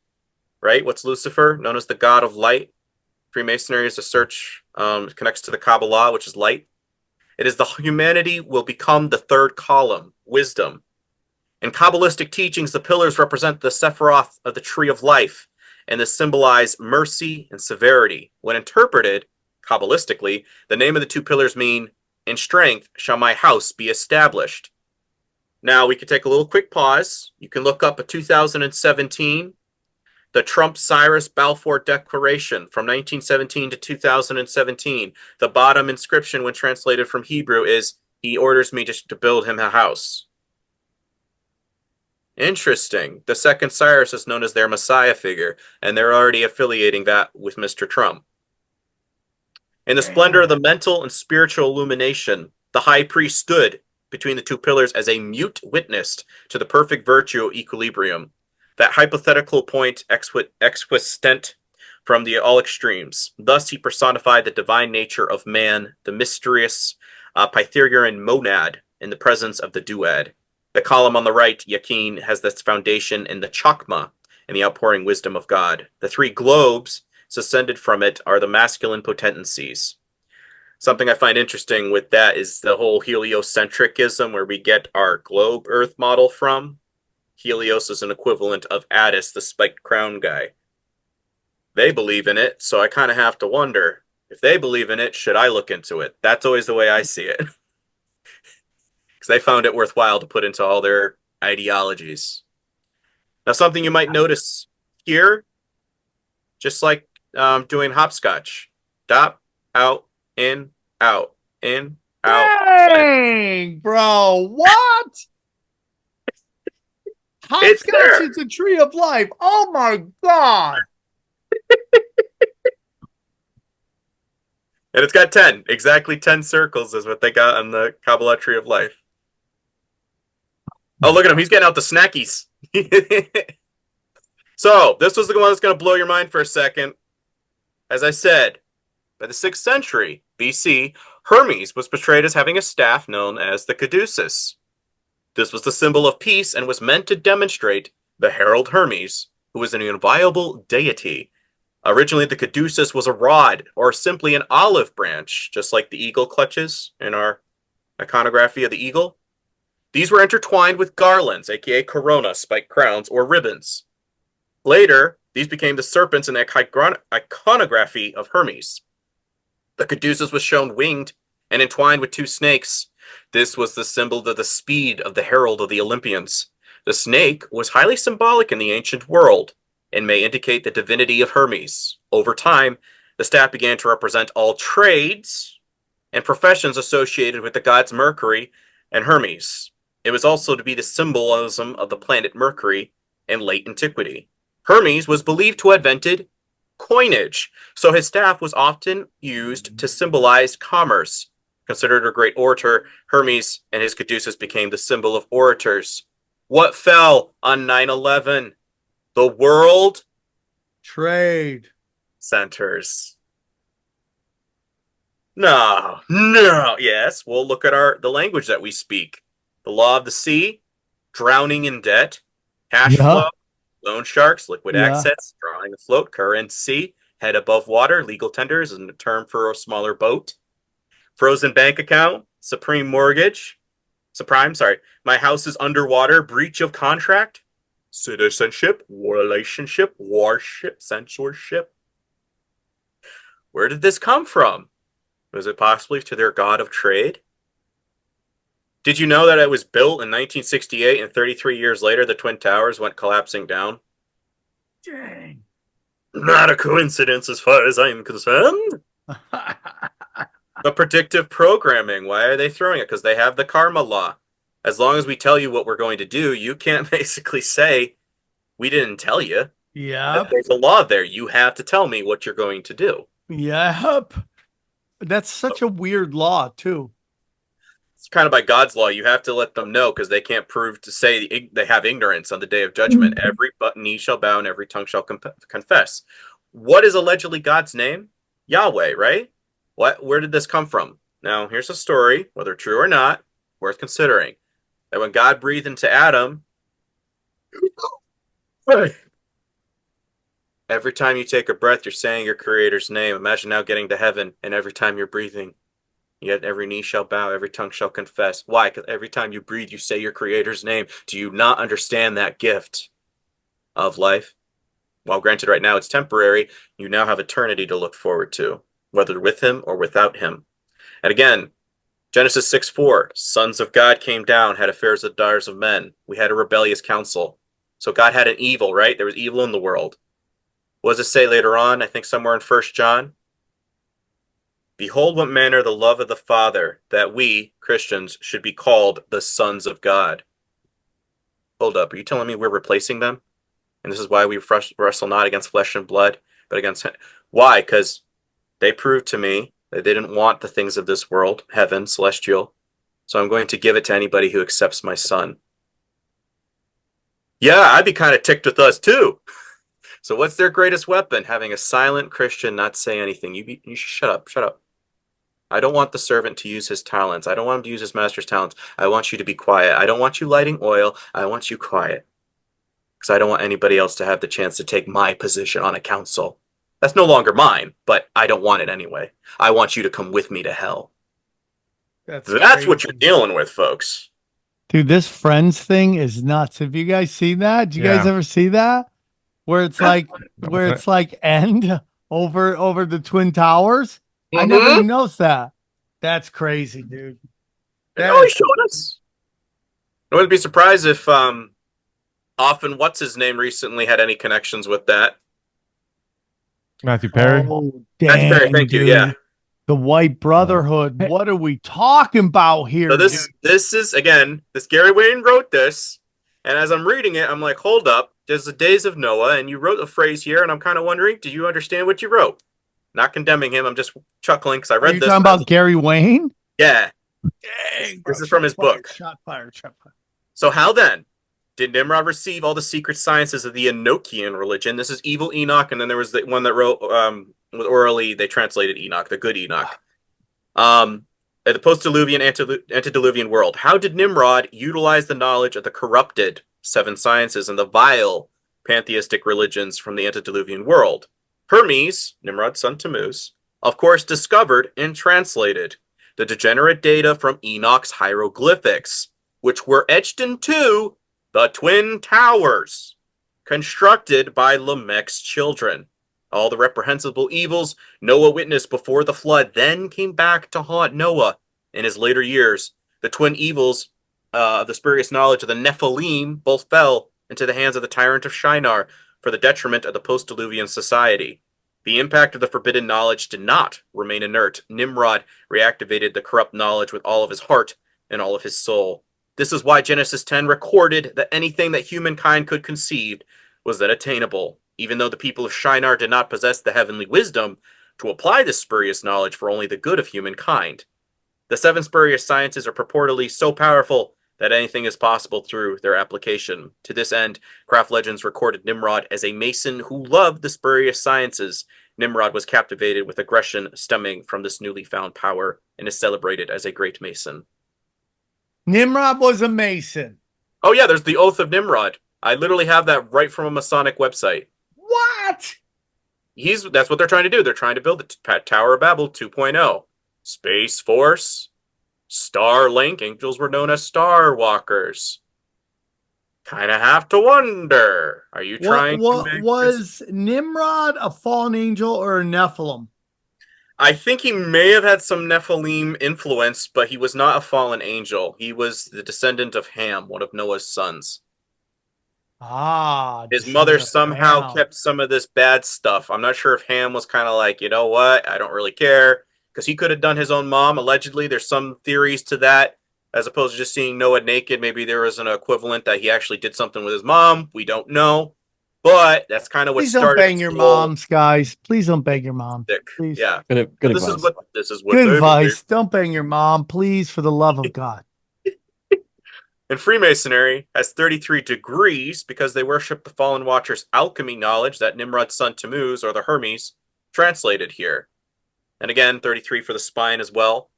Right? What's Lucifer? Known as the god of light. Freemasonry is a search, connects to the Kabbalah, which is light. It is the humanity will become the third column, wisdom. In Kabbalistic teachings, the pillars represent the Sephiroth of the tree of life, and this symbolize mercy and severity. When interpreted Kabbalistically, the name of the two pillars mean, in strength shall my house be established. Now, we could take a little quick pause. You can look up a 2017, the Trump-Cyrus Balfour Declaration from 1917 to 2017. The bottom inscription, when translated from Hebrew, is, he orders me to build him a house. Interesting. The second Cyrus is known as their Messiah figure, and they're already affiliating that with Mr. Trump. In the splendor of the mental and spiritual illumination, the high priest stood between the two pillars as a mute witness to the perfect virtue of equilibrium, that hypothetical point exquistent from the all extremes. Thus he personified the divine nature of man, the mysterious Pythagorean monad in the presence of the duad. The column on the right, Yakin, has this foundation in the Chakma, in the outpouring wisdom of God. The three globes suspended from it are the masculine potencies. Something I find interesting with that is the whole heliocentricism, where we get our globe Earth model from. Helios is an equivalent of Attis, the spiked crown guy. They believe in it, so I kind of have to wonder, if they believe in it, should I look into it? That's always the way I see it. Because they found it worthwhile to put into all their ideologies. Now, something you might notice here, just like doing hopscotch. Dop, out, in, out, in, out. Dang, bro. What? It's Hopscotch there. is a tree of life. Oh my God. And it's got 10. Exactly 10 circles is what they got on the Kabbalah Tree of Life. Oh, look at him. He's getting out the snackies. So, this was the one that's going to blow your mind for a second. As I said, by the 6th century BC, Hermes was portrayed as having a staff known as the caduceus. This was the symbol of peace and was meant to demonstrate the herald Hermes, who was an inviolable deity. Originally, the caduceus was a rod, or simply an olive branch, just like the eagle clutches in our iconography of the eagle. These were intertwined with garlands, aka corona, spiked crowns, or ribbons. Later, these became the serpents in the iconography of Hermes. The caduceus was shown winged and entwined with two snakes. This was the symbol of the speed of the herald of the Olympians. The snake was highly symbolic in the ancient world and may indicate the divinity of Hermes. Over time, the staff began to represent all trades and professions associated with the gods Mercury and Hermes. It was also to be the symbolism of the planet Mercury in late antiquity. Hermes was believed to have invented coinage, so his staff was often used to symbolize commerce. Considered a great orator, Hermes and his caduceus became the symbol of orators. What fell on 9/11? The World Trade Centers. No. Yes, we'll look at the language that we speak. The law of the sea, drowning in debt, cash flow, loan sharks, liquid assets, drawing afloat, currency, head above water, legal tenders is a term for a smaller boat. Frozen bank account, supreme mortgage, my house is underwater, breach of contract, citizenship, relationship, warship, censorship. Where did this come from? Was it possibly to their god of trade? Did you know that it was built in 1968 and 33 years later the Twin Towers went collapsing down? Dang. Not a coincidence as far as I'm concerned. The predictive programming, why are they throwing it? Because they have the karma law. As long as we tell you what we're going to do, you can't basically say, we didn't tell you. Yep. There's a law there. You have to tell me what you're going to do. Yep. That's such a weird law, too. It's kind of by God's law. You have to let them know because they can't prove to say they have ignorance on the day of judgment. Every knee shall bow and every tongue shall confess. What is allegedly God's name? Yahweh, right? Where did this come from? Now, here's a story, whether true or not, worth considering. That when God breathed into Adam, Every time you take a breath, you're saying your creator's name. Imagine now getting to heaven, and every time you're breathing, yet every knee shall bow, every tongue shall confess. Why? Because every time you breathe, you say your creator's name. Do you not understand that gift of life? While granted right now it's temporary, you now have eternity to look forward to, whether with him or without him. And again, Genesis 6:4, sons of God came down, had affairs with daughters of men. We had a rebellious council. So God had an evil, right? There was evil in the world. What does it say later on? I think somewhere in 1 John. Behold what manner the love of the Father, that we, Christians, should be called the sons of God. Hold up, are you telling me we're replacing them? And this is why we wrestle not against flesh and blood, but against... Why? Because they proved to me that they didn't want the things of this world, heaven, celestial. So I'm going to give it to anybody who accepts my son. Yeah, I'd be kind of ticked with us too. So what's their greatest weapon? Having a silent Christian not say anything. You shut up, shut up. I don't want the servant to use his talents. I don't want him to use his master's talents. I want you to be quiet. I don't want you lighting oil. I want you quiet. Because I don't want anybody else to have the chance to take my position on a council. That's no longer mine, but I don't want it anyway. I want you to come with me to hell. That's what you're dealing with, folks. Dude, this Friends thing is nuts. Have you guys seen that? Did you guys ever see that? Where it's like end over the Twin Towers? I never even noticed that. That's crazy, dude. They always showed us. I wouldn't be surprised if often what's his name recently had any connections with that. Matthew Perry. Oh, Matthew Perry, thank you. Yeah. The White Brotherhood. What are we talking about here? So this is again, this Gary Wayne wrote this, and as I'm reading it, I'm like, hold up, there's the days of Noah, and you wrote a phrase here, and I'm kind of wondering, do you understand what you wrote? Not condemning him, I'm just chuckling because I read this. Are you talking about Gary Wayne? Yeah. Dang, this is from his book. Shot fired. So how then did Nimrod receive all the secret sciences of the Enochian religion? This is Evil Enoch, and then there was the one that wrote orally. They translated Enoch, the good Enoch. The post-diluvian, antediluvian world. How did Nimrod utilize the knowledge of the corrupted seven sciences and the vile pantheistic religions from the antediluvian world? Hermes, Nimrod's son Tammuz, of course, discovered and translated the degenerate data from Enoch's hieroglyphics, which were etched into the Twin Towers, constructed by Lamech's children. All the reprehensible evils Noah witnessed before the flood then came back to haunt Noah in his later years. The twin evils of the spurious knowledge of the Nephilim both fell into the hands of the tyrant of Shinar for the detriment of the post-diluvian society. The impact of the forbidden knowledge did not remain inert. Nimrod reactivated the corrupt knowledge with all of his heart and all of his soul. This is why Genesis 10 recorded that anything that humankind could conceive was then attainable, even though the people of Shinar did not possess the heavenly wisdom to apply this spurious knowledge for only the good of humankind. The seven spurious sciences are purportedly so powerful that anything is possible through their application. To this end, craft legends recorded Nimrod as a mason who loved the spurious sciences. Nimrod was captivated with aggression stemming from this newly found power and is celebrated as a great mason. Nimrod was a mason. Oh yeah, there's the Oath of Nimrod. I literally have that right from a Masonic website. What? That's what they're trying to do. They're trying to build the Tower of Babel 2.0. Space Force, Starlink, angels were known as Star Walkers. Kind of have to wonder, are you trying to make was Nimrod a fallen angel or a Nephilim? I think he may have had some Nephilim influence, but he was not a fallen angel. He was the descendant of Ham, one of Noah's sons. His mother somehow kept some of this bad stuff. I'm not sure if Ham was kind of like, you know what, I don't really care. Because he could have done his own mom, allegedly. There's some theories to that. As opposed to just seeing Noah naked, maybe there was an equivalent that he actually did something with his mom. We don't know. But that's kind of what Please started. Please don't bang your moms, guys. Please don't bang your mom. Please. Yeah. Good this advice. This is what good advice. Don't bang your mom, please, for the love of God. And Freemasonry has 33 degrees because they worship the fallen watcher's alchemy knowledge that Nimrod's son Tammuz, or the Hermes, translated here. And again, 33 for the spine as well.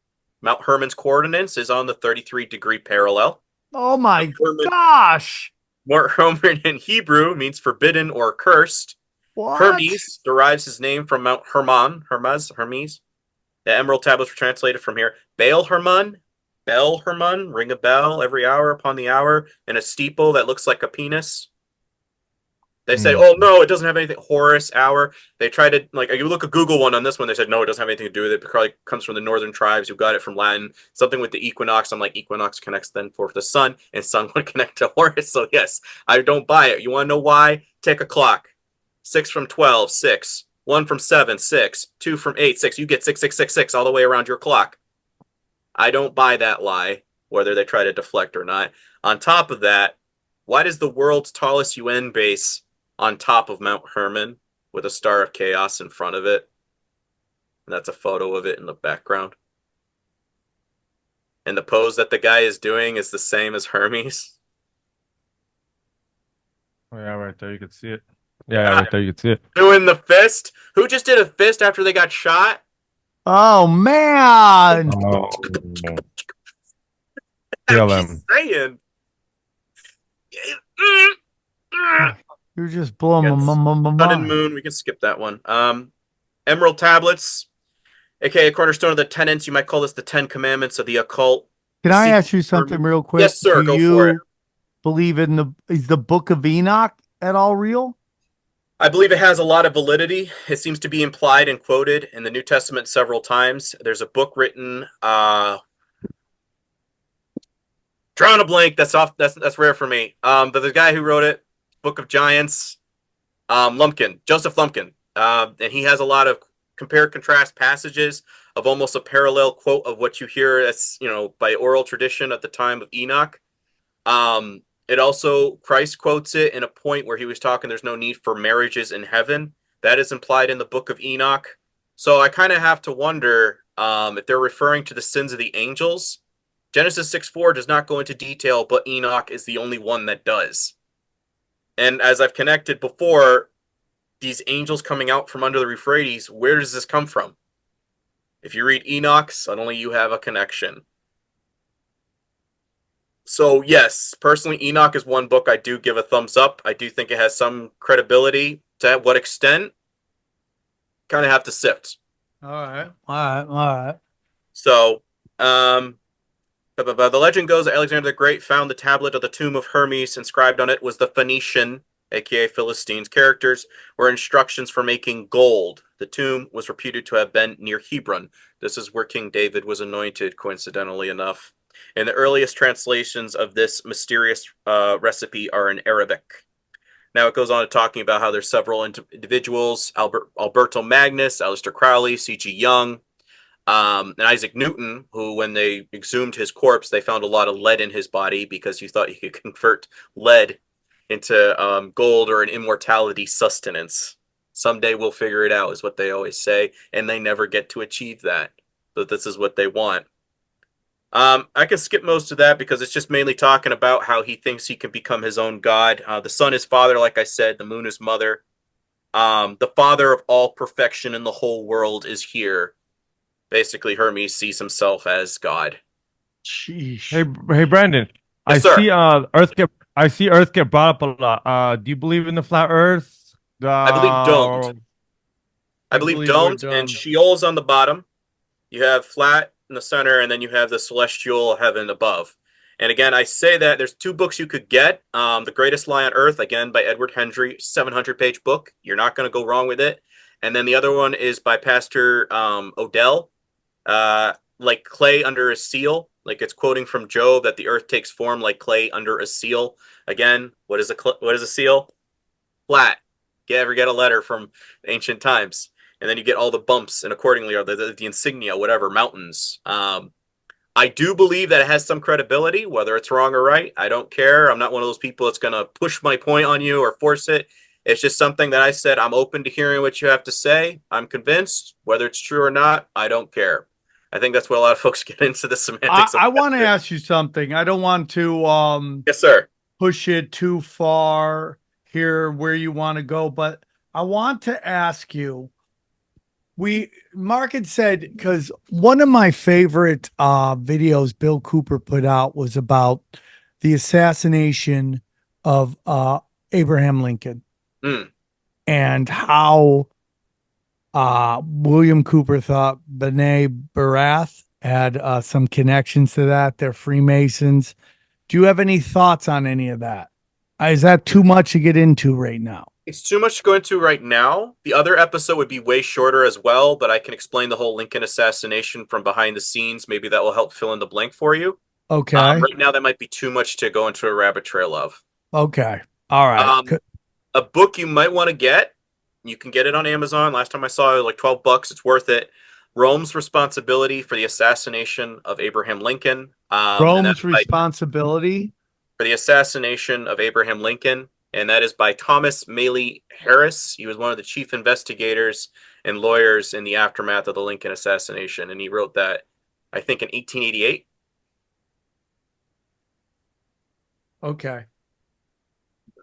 Mount Hermon's coordinates is on the 33-degree parallel. Oh my gosh! Mount Hermon in Hebrew means forbidden or cursed. What? Hermes derives his name from Mount Hermes. The emerald tablets were translated from here. Bel Hermon, ring a bell every hour upon the hour, and a steeple that looks like a penis. They say, oh no, it doesn't have anything. Horus hour. They try to you look at Google one on this one. They said no, it doesn't have anything to do with it. It probably comes from the northern tribes who got it from Latin. Something with the equinox. I'm like, equinox connects then for the sun, and sun would connect to Horus. So yes, I don't buy it. You want to know why? Take a clock. 6 from 12, 6. 1 from 7, 6. 2 from 8, 6. You get 6 all the way around your clock. I don't buy that lie, whether they try to deflect or not. On top of that, why does the world's tallest UN base on top of Mount Hermon with a star of chaos in front of it? And that's a photo of it in the background. And the pose that the guy is doing is the same as Hermes. Oh yeah, right there you can see it. Yeah, right there you can see it. Doing the fist. Who just did a fist after they got shot? Oh man! Oh. I'm just saying. You're just blowing my Sun and mind. Moon. We can skip that one. Emerald tablets, aka cornerstone of the tenets. You might call this the 10 Commandments of the occult. Can I ask you something real quick? Yes, sir. Go for it. Believe is the Book of Enoch at all real? I believe it has a lot of validity. It seems to be implied and quoted in the New Testament several times. There's a book written, drawing a blank. That's rare for me. But the guy who wrote it, Book of Giants, Joseph Lumpkin, and he has a lot of compare contrast passages of almost a parallel quote of what you hear as by oral tradition at the time of Enoch. It also, Christ quotes it in a point where he was talking there's no need for marriages in heaven. That is implied in the Book of Enoch. So I kind of have to wonder if they're referring to the sins of the angels. Genesis 6:4 does not go into detail, but Enoch is the only one that does. And as I've connected before, these angels coming out from under the Euphrates, where does this come from? If you read Enoch, suddenly you have a connection. So yes, personally, Enoch is one book I do give a thumbs up. I do think it has some credibility. To what extent? Kind of have to sift. All right. So, the legend goes that Alexander the Great found the tablet of the tomb of Hermes. Inscribed on it was the Phoenician, aka Philistines, characters were instructions for making gold. The tomb was reputed to have been near Hebron. This is where King David was anointed, coincidentally enough. And the earliest translations of this mysterious recipe are in Arabic. Now it goes on to talking about how there's several individuals, Alberto Magnus, Aleister Crowley, C.G. Jung, and Isaac Newton, who when they exhumed his corpse, they found a lot of lead in his body because you thought you could convert lead into gold or an immortality sustenance. Someday we'll figure it out, is what they always say, and they never get to achieve that. But this is what they want. I can skip most of that because it's just mainly talking about how he thinks he can become his own god. The sun is father, like I said. The moon is mother. The father of all perfection in the whole world is here. Basically, Hermes sees himself as God. Sheesh. Hey, Brandon. Yes, I see Earth get brought up a lot. Do you believe in the flat Earth? I believe domed. I believe domed, and Sheol's on the bottom. You have flat in the center, and then you have the celestial heaven above. And again, I say that there's 2 books you could get. The Greatest Lie on Earth, again, by Edward Hendry, 700-page book. You're not going to go wrong with it. And then the other one is by Pastor Odell, like clay under a seal. Like it's quoting from Job that the earth takes form like clay under a seal. Again, what is a seal? Flat. You ever get a letter from ancient times? And then you get all the bumps, and accordingly are the insignia, whatever, mountains. I do believe that it has some credibility, whether it's wrong or right. I don't care. I'm not one of those people that's going to push my point on you or force it. It's just something that I said, I'm open to hearing what you have to say. I'm convinced. Whether it's true or not, I don't care. I think that's what a lot of folks get into the semantics. I want to ask you something. I don't want to yes, sir. Push it too far here where you want to go, but I want to ask you, Mark had said, because one of my favorite videos Bill Cooper put out was about the assassination of Abraham Lincoln. and how William Cooper thought B'nai Barath had some connections to that. They're Freemasons. Do you have any thoughts on any of that? Is that too much to get into right now? It's too much to go into right now. The other episode would be way shorter as well, but I can explain the whole Lincoln assassination from behind the scenes. Maybe that will help fill in the blank for you. Okay. Right now, that might be too much to go into a rabbit trail of. Okay. All right. A book you might want to get. You can get it on Amazon. Last time I saw it, like $12. It's worth it. Rome's Responsibility for the Assassination of Abraham Lincoln. Rome's Responsibility for the Assassination of Abraham Lincoln. And that is by Thomas Maley Harris. He was one of the chief investigators and lawyers in the aftermath of the Lincoln assassination. And he wrote that, I think, in 1888. Okay.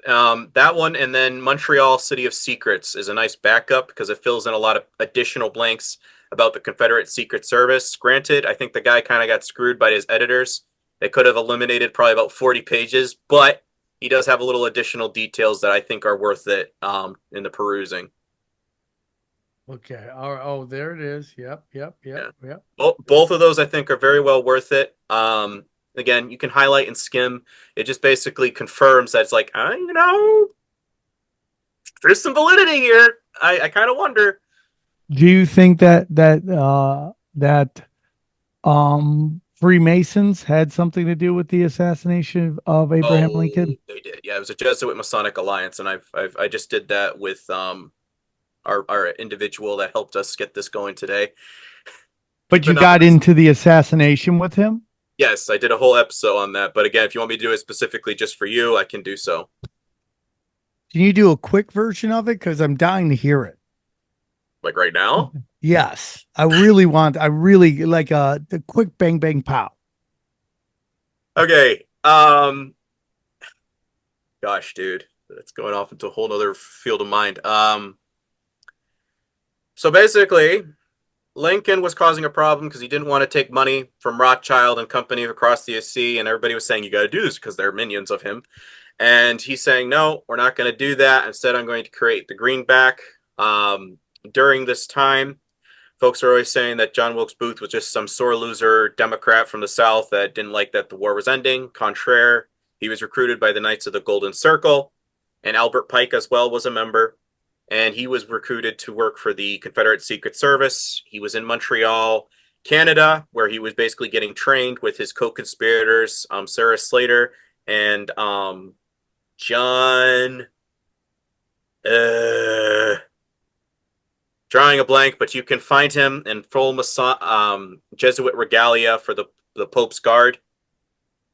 That one, and then Montreal City of Secrets is a nice backup because it fills in a lot of additional blanks about the Confederate Secret Service. Granted, I think the guy kind of got screwed by his editors. They could have eliminated probably about 40 pages, but he does have a little additional details that I think are worth it in the perusing. Okay. Oh, there it is. Yep. Yeah. Both of those I think are very well worth it. Again, you can highlight and skim. It just basically confirms that it's like, there's some validity here. I kind of wonder. Do you think that Freemasons had something to do with the assassination of Abraham Lincoln? They did. Yeah, it was a Jesuit Masonic alliance, and I just did that with our individual that helped us get this going today. But you got into the assassination with him? Yes, I did a whole episode on that. But again, if you want me to do it specifically just for you, I can do so. Can you do a quick version of it? Because I'm dying to hear it. Like right now? Yes. I really like the quick bang, bang, pow. Okay. Gosh, dude. That's going off into a whole other field of mind. So basically, Lincoln was causing a problem because he didn't want to take money from Rothschild and company across the sea, and everybody was saying, you got to do this because they're minions of him. And he's saying, no, we're not going to do that. Instead, I'm going to create the greenback. During this time, folks are always saying that John Wilkes Booth was just some sore loser Democrat from the South that didn't like that the war was ending. Contraire, he was recruited by the Knights of the Golden Circle, and Albert Pike as well was a member. And he was recruited to work for the Confederate Secret Service. He was in Montreal, Canada, where he was basically getting trained with his co-conspirators, Sarah Slater and John... drawing a blank, but you can find him in full Jesuit regalia for the Pope's Guard.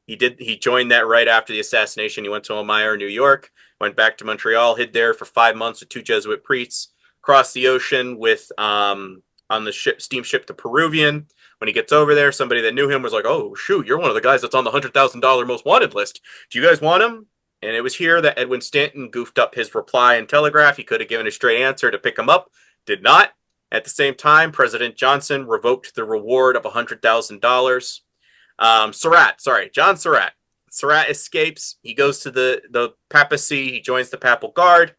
He joined that right after the assassination. He went to Elmira, New York, went back to Montreal, hid there for 5 months with 2 Jesuit priests, crossed the ocean with on the steamship to Peruvian. When he gets over there, somebody that knew him was like, "Oh shoot, you're one of the guys that's on the $100,000 most wanted list. Do you guys want him?" And it was here that Edwin Stanton goofed up his reply and telegraph. He could have given a straight answer to pick him up. Did not. At the same time, President Johnson revoked the reward of $100,000. John Surratt. Surratt escapes. He goes to the papacy. He joins the Papal Guard.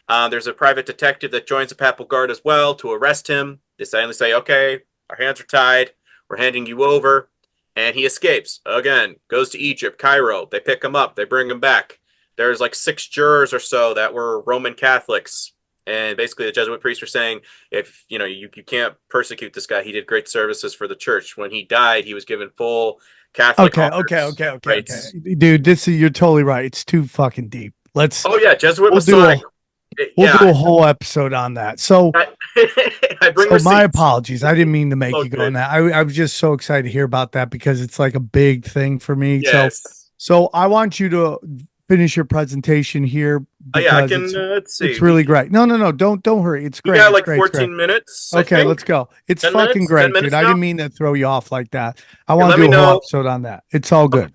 There's a private detective that joins the Papal Guard as well to arrest him. They silently say, okay, our hands are tied. We're handing you over. And he escapes. Again, goes to Egypt, Cairo. They pick him up. They bring him back. There's like 6 jurors or so that were Roman Catholics. And basically the Jesuit priests were saying, if you can't persecute this guy, he did great services for the church. When he died, he was given full Catholic Okay. Dude, you're totally right. It's too fucking deep. Jesuit Masonic. We'll do a whole episode on that. So, my apologies. I didn't mean to make you go on that. I was just so excited to hear about that because it's like a big thing for me. Yes. So I want you to finish your presentation here. I can. Let's see. It's really great. No. Don't hurry. It's great. We got like 14 minutes. Okay, let's go. It's fucking great, dude. I didn't mean to throw you off like that. I want to do a whole episode on that. It's all good.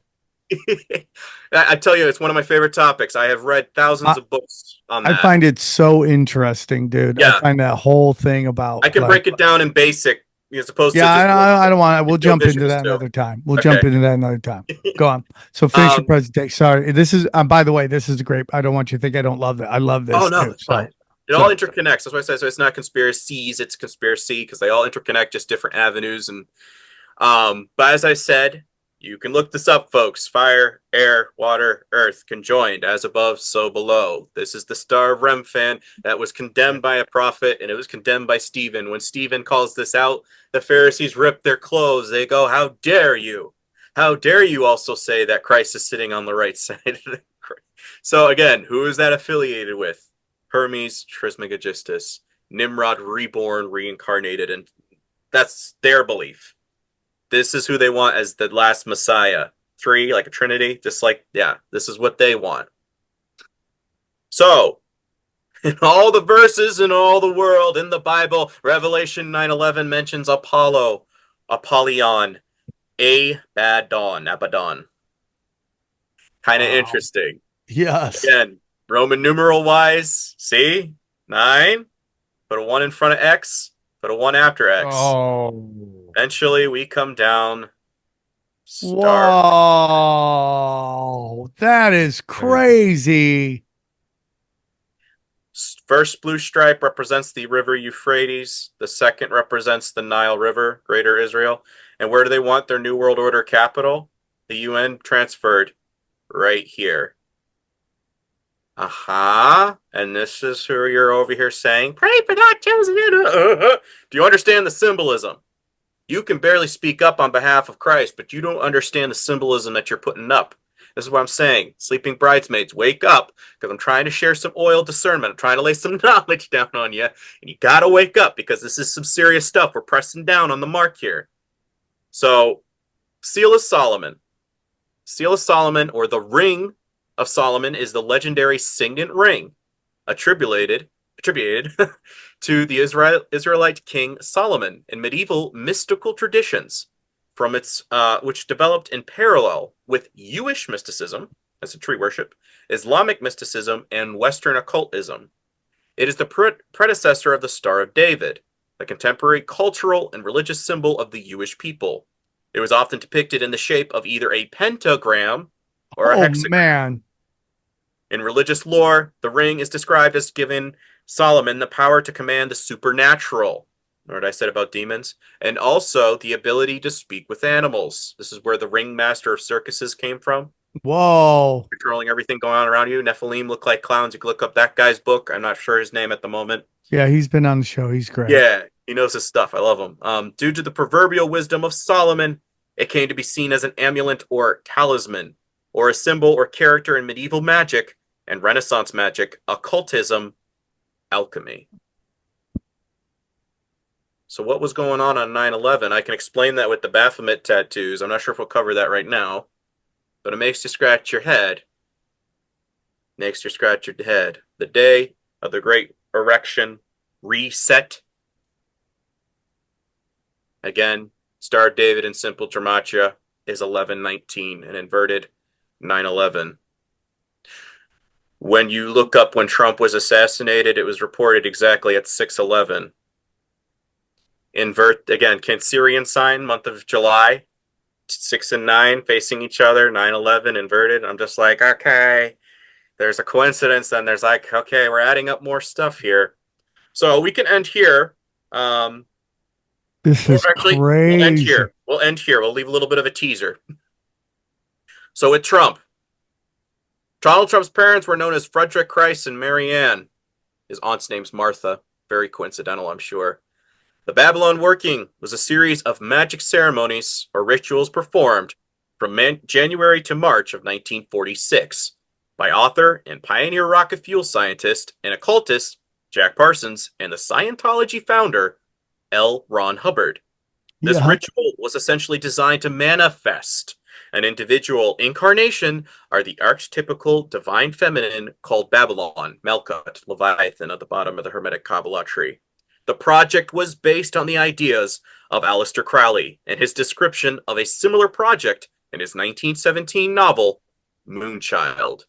I tell you, it's one of my favorite topics. I have read thousands of books on that. I find it so interesting, dude. Yeah. I find that whole thing about. I can break it down in basic as opposed to. I don't want. We'll jump into that another time. Go on. So finish your presentation. Sorry, this is. By the way, this is great. I don't want you to think I don't love it. I love this. Oh no, it's fine. It all interconnects. That's why I say so. It's not conspiracies. It's conspiracy because they all interconnect, just different avenues. And but as I said, you can look this up, folks. Fire, air, water, earth conjoined, as above, so below. This is the Star of Remphan that was condemned by a prophet, and it was condemned by Stephen. When Stephen calls this out, the Pharisees rip their clothes. They go, "How dare you? How dare you also say that Christ is sitting on the right side of the cross?" So again, who is that affiliated with? Hermes Trismegistus, Nimrod reborn, reincarnated, and that's their belief. This is who they want as the last Messiah. Three, like a Trinity, just like, yeah, this is what they want. So, in all the verses in all the world in the Bible, Revelation 9:11 mentions Apollo, Apollyon, Abaddon. Kind of interesting. Yes. Again, Roman numeral wise, see? 9, put a 1 in front of X, put a 1 after X. Oh. Eventually, we come down. Whoa, that is crazy. First blue stripe represents the river Euphrates. The second represents the Nile River, Greater Israel. And where do they want their New World Order capital? The UN transferred right here. And this is who you're over here saying, pray for that chosen. Do you understand the symbolism? You can barely speak up on behalf of Christ, but you don't understand the symbolism that you're putting up. This is what I'm saying. Sleeping bridesmaids, wake up, because I'm trying to share some oil discernment. I'm trying to lay some knowledge down on you, and you got to wake up, because this is some serious stuff. We're pressing down on the mark here. So, Seal of Solomon. Seal of Solomon, or the Ring of Solomon, is the legendary signet ring attributed to the Israelite king Solomon in medieval mystical traditions, from its which developed in parallel with Jewish mysticism, as a tree worship, Islamic mysticism, and Western occultism. It is the predecessor of the Star of David, the contemporary cultural and religious symbol of the Jewish people. It was often depicted in the shape of either a pentagram or a hexagram. Man. In religious lore, the ring is described as giving Solomon the power to command the supernatural. Remember what I said about demons? And also the ability to speak with animals. This is where the ringmaster of circuses came from. Whoa. Controlling everything going on around you. Nephilim look like clowns. You can look up that guy's book. I'm not sure his name at the moment. Yeah, he's been on the show. He's great. Yeah, he knows his stuff. I love him. Due to the proverbial wisdom of Solomon, it came to be seen as an amulet or talisman, or a symbol or character in medieval magic and Renaissance magic, occultism, alchemy. So what was going on 9/11? I can explain that with the Baphomet tattoos. I'm not sure if we'll cover that right now, but it makes you scratch your head. Makes you scratch your head. The day of the Great Erection, reset. Again, Star of David in simple gematria is 1119 and inverted 9/11. When you look up when Trump was assassinated, it was reported exactly at 6/11. Invert, again, Cancerian sign, month of July, 6 and 9 facing each other, 9/11 inverted. I'm just like, okay, there's a coincidence. Then there's like, okay, we're adding up more stuff here. So we can end here. This is actually, crazy. We'll end here. We'll leave a little bit of a teaser. So with Trump, Donald Trump's parents were known as Frederick Christ and Mary Ann. His aunt's name's Martha. Very coincidental, I'm sure. The Babylon Working was a series of magic ceremonies or rituals performed from January to March of 1946 by author and pioneer rocket fuel scientist and occultist Jack Parsons and the Scientology founder L. Ron Hubbard. This ritual was essentially designed to manifest an individual incarnation are the archetypical divine feminine called Babylon, Melkut, Leviathan at the bottom of the Hermetic Kabbalah tree. The project was based on the ideas of Aleister Crowley and his description of a similar project in his 1917 novel, Moonchild.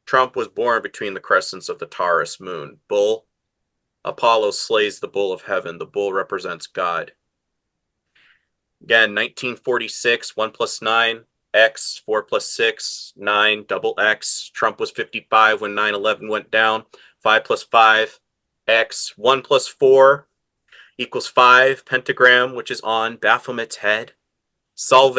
Trump was born between the crescents of the Taurus moon. Bull. Apollo slays the bull of heaven. The bull represents God. Again, 1946, 1 plus 9, X, 4 plus 6, 9, double X. Trump was 55 when 9/11 went down. 5 plus 5, X. 1 plus 4 equals 5. Pentagram, which is on Baphomet's head. Solve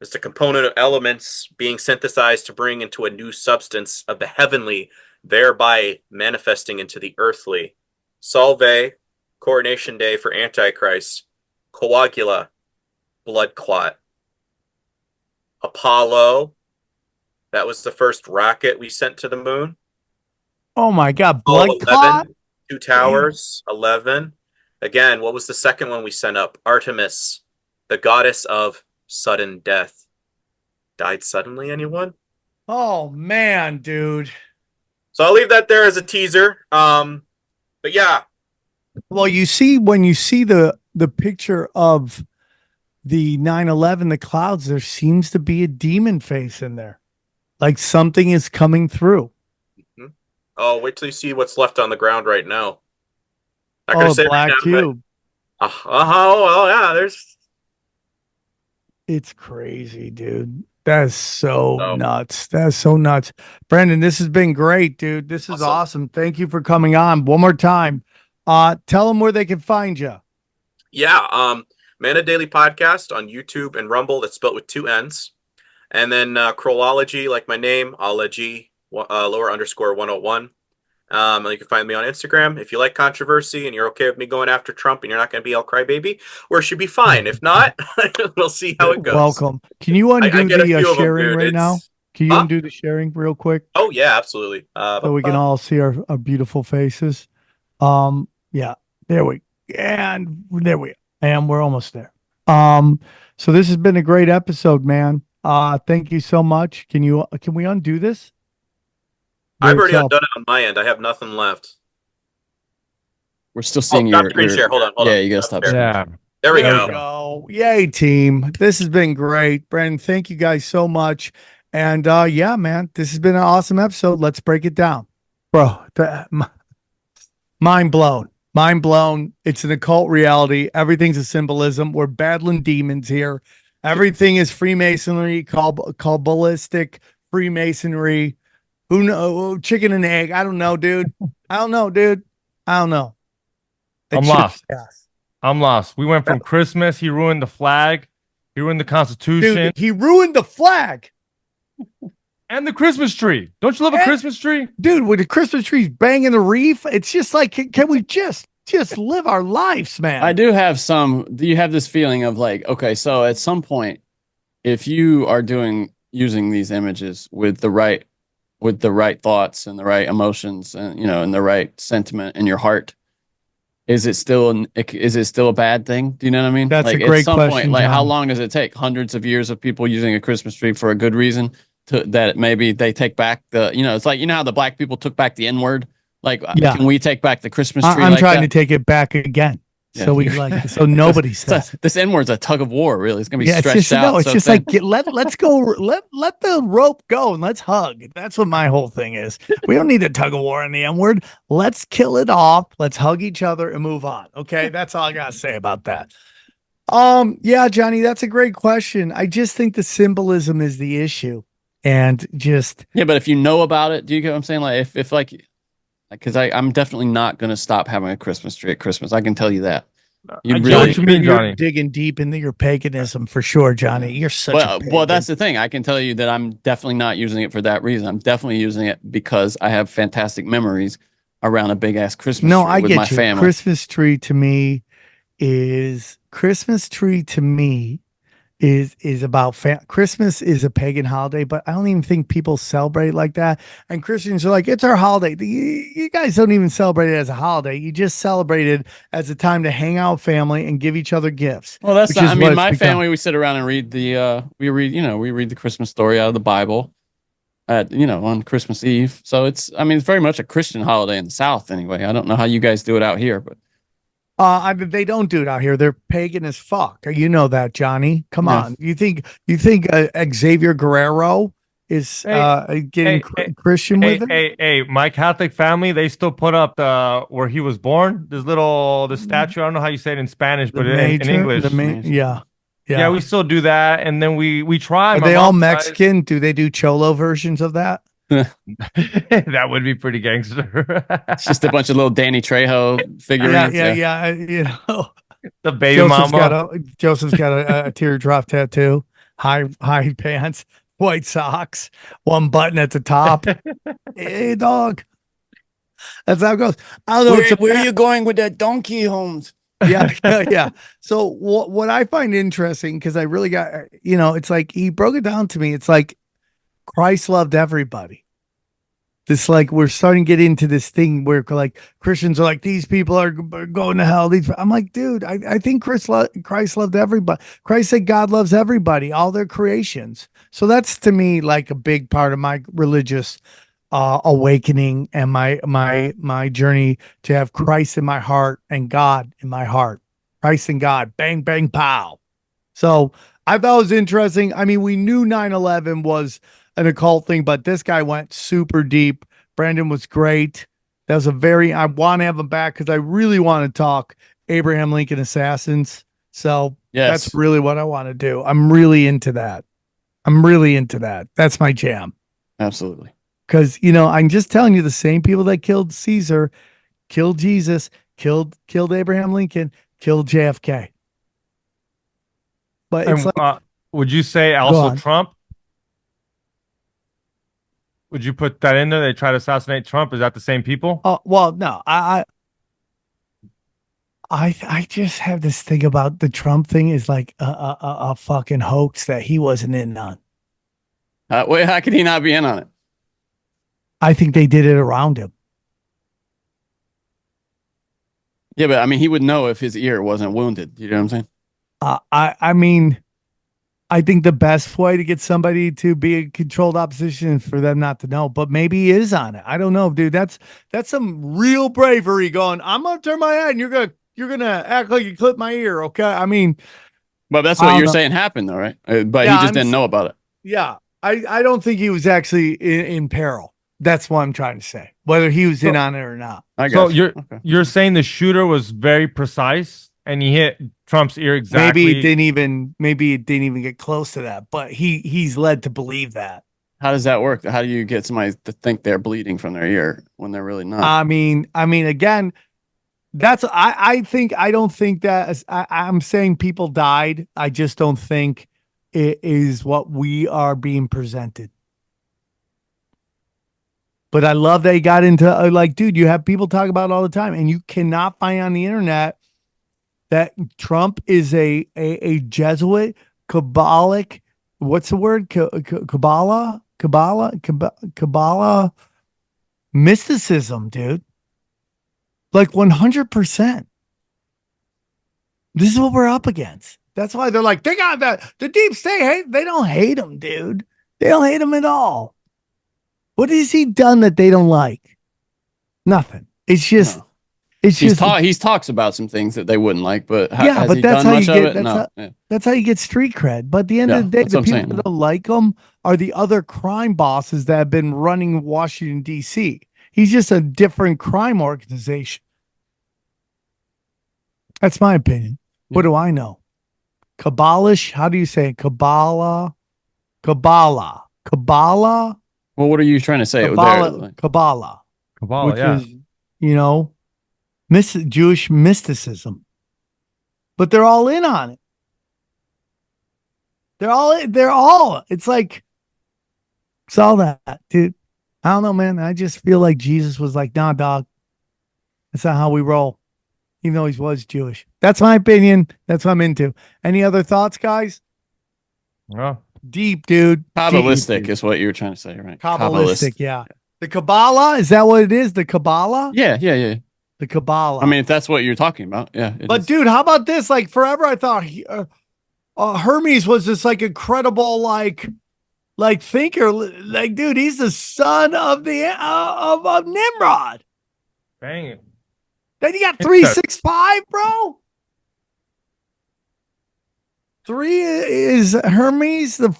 is the component of elements being synthesized to bring into a new substance of the heavenly, thereby manifesting into the earthly. Solve, coronation day for Antichrist. Coagula, blood clot. Apollo, that was the first rocket we sent to the moon. Oh my God, Oh, blood clot. 2 towers. 11. Again, what was the second one we sent up? Artemis, the goddess of sudden death. Died suddenly, anyone? Oh man, dude. So I'll leave that there as a teaser. But yeah, Well, you see, when you see the picture of the 9/11, the clouds, there seems to be a demon face in there. Like something is coming through. oh, wait till you see what's left on the ground right now. Not gonna Oh, say black right now, but cube. oh yeah, there's It's crazy, dude. That's so Oh. nuts. That's so nuts. Brandon, this has been great, dude. This is Awesome. awesome. Thank you for coming on one more time. Tell them where they can find you. yeah. Mana Daily Podcast on YouTube and Rumble. That's spelled with 2 N's. And then Krollology, like my name, ology, lower underscore 101. And you can find me on Instagram. If you like controversy and you're okay with me going after Trump and you're not going to be all crybaby, or should be fine. If not, we'll see how it goes. Welcome. Can you undo I get a the few of 'em, sharing dude. right now? Can you Huh? undo the sharing real quick Oh yeah, absolutely. so we can all see our beautiful faces? Yeah, there we and there we and we're almost there. So this has been a great episode, man. Thank you so much. Can we undo this? I've already undone it on my end. I have nothing left. We're still seeing stop your screen share. Hold on. Yeah, you gotta stop. There. Yeah. There we There go. Yay, team. This has been great. Brandon, thank you guys so much. And yeah, man, this has been an awesome episode. Let's break it down. Bro, mind blown. Mind blown. It's an occult reality. Everything's a symbolism. We're battling demons here. Everything is Freemasonry, Kabbalistic Freemasonry. Who know? Chicken and egg. I don't know, dude. I don't know, dude. I don't know. I'm It's lost. just- I'm lost. We went from Christmas. He ruined the flag. He ruined the Constitution Dude, he ruined the flag. and the Christmas tree. Don't you love a And- Christmas tree? Dude, with the Christmas trees banging the reef, it's just like, can we just live our lives, man? I do have some. Do you have this feeling of like, okay, so at some point, if you are using these images with the right thoughts and the right emotions and and the right sentiment in your heart, is it still a bad thing? Do you know what I mean? That's like a great at some question, point, like how John. long does it take? Hundreds of years of people using a Christmas tree for a good reason that maybe they take back it's like how the black people took back the N-word. Like, Yeah. can we take back the Christmas tree? I'm like trying that? to take it back again. Yeah. So we so nobody says it. This N-word's a tug of war, really. It's gonna be Yeah, it's stretched just out. no, it's so just thin. like let's go let the rope go and let's hug. That's what my whole thing is. We don't need a tug of war on the M word. Let's kill it off. Let's hug each other and move on. Okay, that's all I gotta say about that. Yeah, Johnny, that's a great question. I just think the symbolism is the issue, and just Yeah, but if you know about it, do you get what I'm saying? Like, if like, because I'm definitely not gonna stop having a Christmas tree at Christmas. I can tell you that. I get what you mean, you're Johnny. digging deep into your paganism for sure, Johnny. You're such a pagan. Well, that's the thing. I can tell you that I'm definitely not using it for that reason. I'm definitely using it because I have fantastic memories around a big ass Christmas No, tree I with get my you. family. Christmas tree to me is about Christmas is a pagan holiday, but I don't even think people celebrate it like that. And Christians are like, it's our holiday. You guys don't even celebrate it as a holiday. You just celebrate it as a time to hang out with family and give each other gifts. Well, that's which not, is I what mean, it's my become. family, we sit around and read we read the Christmas story out of the Bible on Christmas Eve. So it's very much a Christian holiday in the South anyway. I don't know how you guys do it out here, but They don't do it out here. They're pagan as fuck. You know that, Johnny. Come Yeah. on. You think Xavier Guerrero is getting Christian with it? Hey, my Catholic family, they still put up where he was born. The statue. I don't know how you say it in Spanish, but in English. We still do that, and then we try. Are My they all mom tries. Mexican? Do they do cholo versions of that? That would be pretty gangster. It's just a bunch of little Danny Trejo Yeah, figurines. yeah. The baby Joseph's mama. got a teardrop tattoo, high pants, white socks, one button at the top. Hey, dog. That's how it goes. I don't know. Where are you going with that donkey, Holmes? Yeah. So what I find interesting, because I really got, it's like he broke it down to me. It's like Christ loved everybody. This, like, we're starting to get into this thing where like Christians are like, these people are going to hell. I'm like, dude, I think Christ loved everybody. Christ said God loves everybody, all their creations. So that's, to me, like a big part of my religious awakening and my journey to have Christ in my heart and God in my heart. Christ and God, bang, bang, pow. So I thought it was interesting. I mean, we knew 9/11 was an occult thing, but this guy went super deep. Brandon was great. That was I want to have him back because I really want to talk Abraham Lincoln assassins. So Yes. that's really what I want to do. I'm really into that. That's my jam. Absolutely. Because, I'm just telling you, the same people that killed Caesar, killed Jesus, killed Abraham Lincoln, killed JFK. But it's And, would you say also Trump? Would you put that in there? They try to assassinate Trump. Is that the same people? Oh, well, no, I just have this thing about the Trump thing is like a fucking hoax that he wasn't in on. Wait, how could he not be in on it? I think they did it around him. Yeah, but I mean, he would know if his ear wasn't wounded. You know what I'm saying? I mean, I think the best way to get somebody to be a controlled opposition is for them not to know, but maybe he is on it. I don't know, dude. That's some real bravery going, I'm going to turn my head and you're going to act like you clipped my ear. Okay. I mean, but that's what you're saying happened though, right? But yeah, he just didn't know about it. Yeah. I don't think he was actually in peril. That's what I'm trying to say, whether he was in on it or not. So you're saying the shooter was very precise and he hit Trump's ear exactly. Maybe it didn't even get close to that, but he's led to believe that. How does that work? How do you get somebody to think they're bleeding from their ear when they're really not? I mean, again, I don't think that I'm saying people died. I just don't think it is what we are being presented. But I love that he got into like, dude, you have people talk about it all the time, and you cannot find on the internet that Trump is a Jesuit, Kabbalic, what's the word? Kabbalah, mysticism, dude. Like 100%. This is what we're up against. That's why they're like, they got that. The deep state they don't hate him, dude. They don't hate him at all. What has he done that they don't like? Nothing. It's just, he talks about some things that they wouldn't like, but has he that's done how much you of get. it? That's how you get street cred. But at the end of the day, the people that don't like him are the other crime bosses that have been running Washington D.C. He's just a different crime organization. That's my opinion. What do I know? Kabbalish? How do you say it? Kabbalah? Well, what are you trying to say? Kabbalah, which is, Jewish mysticism. But they're all in on it. It's like, it's all that, dude. I don't know, man. I just feel like Jesus was like, nah, dog. That's not how we roll. Even though he was Jewish. That's my opinion. That's what I'm into. Any other thoughts, guys? No. Deep, dude. Kabbalistic is what you were trying to say, right? Kabbalistic, yeah. The Kabbalah, is that what it is? The Kabbalah? Yeah. The Kabbalah. I mean, if that's what you're talking about, yeah. But dude, how about this? Like forever, I thought Hermes was this like incredible, like thinker. Like, dude, he's the son of the of Nimrod. Bang it. Then you got 365, bro. 3 is Hermes. The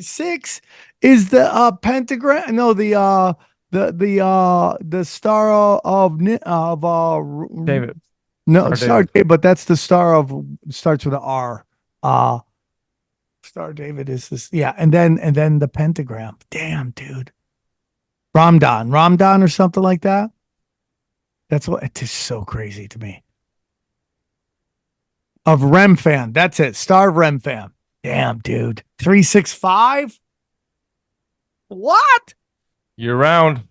6 is the pentagram. No, the star of David. No, Star David, but that's the star of starts with an R. Star David is this, yeah, and then the pentagram. Damn, dude. Ramdan or something like that. That's what it is. So crazy to me. Of Rem fan. That's it. Star of Rem fan. Damn, dude. 365? What? Year round.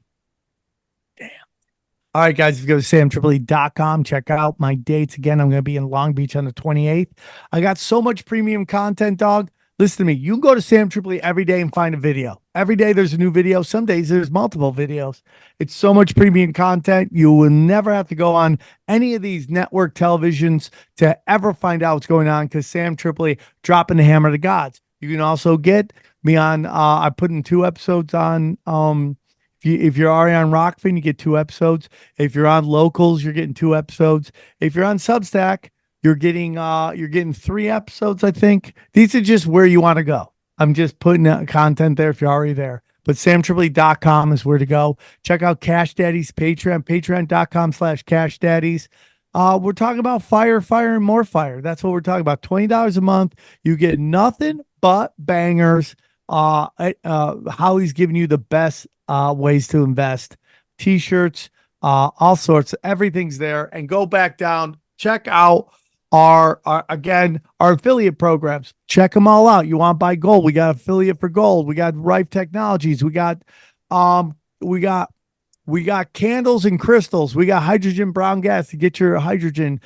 All right, guys, if you go to SamTripoli.com, check out my dates. Again, I'm going to be in Long Beach on the 28th. I got so much premium content, dog. Listen to me. You can go to Sam Tripoli every day and find a video. Every day there's a new video. Some days there's multiple videos. It's so much premium content. You will never have to go on any of these network televisions to ever find out what's going on because Sam Tripoli dropping the hammer to gods. You can also get me on, I put in 2 episodes on, if you're already on Rockfin, you get 2 episodes. If you're on Locals, you're getting 2 episodes. If you're on Substack, you're getting 3 episodes, I think. These are just where you want to go. I'm just putting content there if you're already there. But SamTripoli.com is where to go. Check out Cash Daddy's Patreon, patreon.com/Cash Daddies. We're talking about fire, and more fire. That's what we're talking about. $20 a month. You get nothing but bangers. Holly's giving you the best ways to invest. T-shirts, all sorts. Everything's there. And go back down. Check out our affiliate programs. Check them all out. You want to buy gold? We got affiliate for gold. We got Rife Technologies. We got candles and crystals. We got hydrogen brown gas to get your hydrogen.